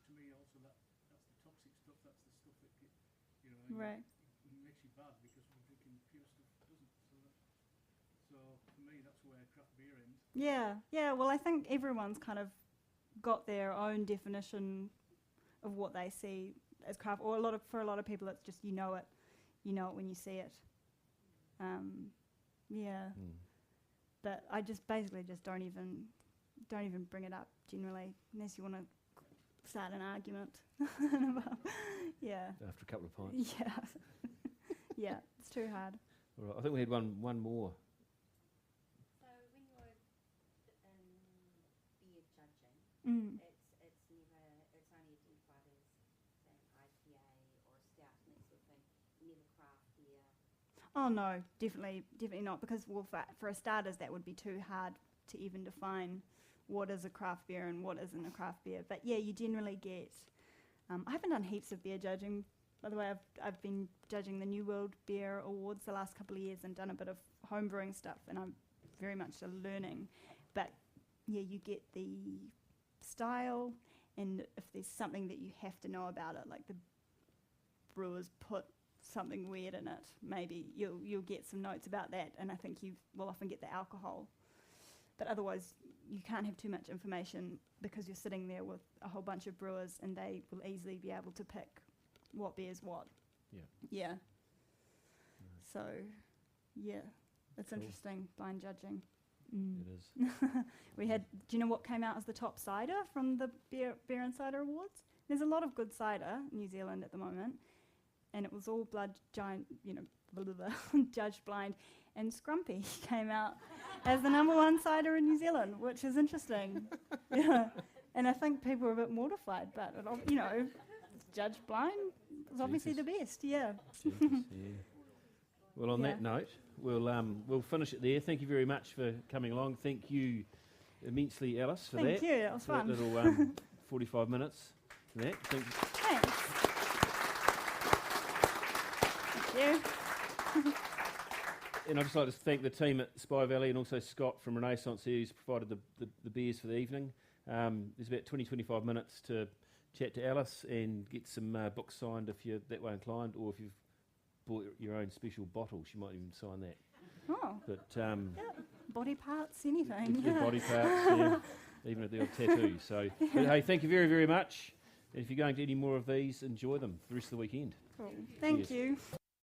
to me also that's the toxic stuff. That's the stuff that Right. it makes you bad, because we're drinking pure stuff doesn't. So for me, that's where craft beer ends. Yeah. Well, I think everyone's kind of got their own definition of what they see as craft, or for a lot of people, it's just you know it when you see it. But I just basically just don't even bring it up generally, unless you want to start an argument. Yeah. After a couple of pints. Yeah. Yeah, it's too hard. All right, I think we had one more. So when you're beer judging, Mm. it's only identified as, say, an IPA or a stout and that sort of thing, never craft beer. Oh no, definitely not, because well, for a starters, that would be too hard to even define what is a craft beer and what isn't a craft beer. But yeah, you generally get. I haven't done heaps of beer judging. By the way, I've been judging the New World Beer Awards the last couple of years and done a bit of homebrewing stuff, and I'm very much still learning. But yeah, you get the style, and if there's something that you have to know about it, like the brewers put something weird in it, maybe you'll get some notes about that, and I think you will often get the alcohol. But otherwise, you can't have too much information, because you're sitting there with a whole bunch of brewers and they will easily be able to pick what beer's what. Yeah. So, yeah, it's Cool. interesting, blind judging. It is. We had, do you know what came out as the top cider from the Beer and Cider Awards? There's a lot of good cider in New Zealand at the moment, and it was all judged blind, and Scrumpy came out as the #1 cider in New Zealand, which is interesting. Yeah, and I think people were a bit mortified, but judged blind was obviously the best. Yeah. Yeah. Well, on that note, we'll finish it there. Thank you very much for coming along. Thank you immensely, Alice, for that. Thank you. That was for fun. that little 45 minutes. For that. Thanks. Thank you. And I'd just like to thank the team at Spy Valley, and also Scott from Renaissance, who's provided the beers for the evening. There's about 20-25 minutes to chat to Alice and get some books signed if you're that way inclined, or if you've bought your own special bottle, she might even sign that. Oh. But Body parts, anything. your body parts, even at the odd tattoo. So, but, hey, thank you very, very much. And if you're going to any more of these, enjoy them for the rest of the weekend. Cool. Thank Cheers. you.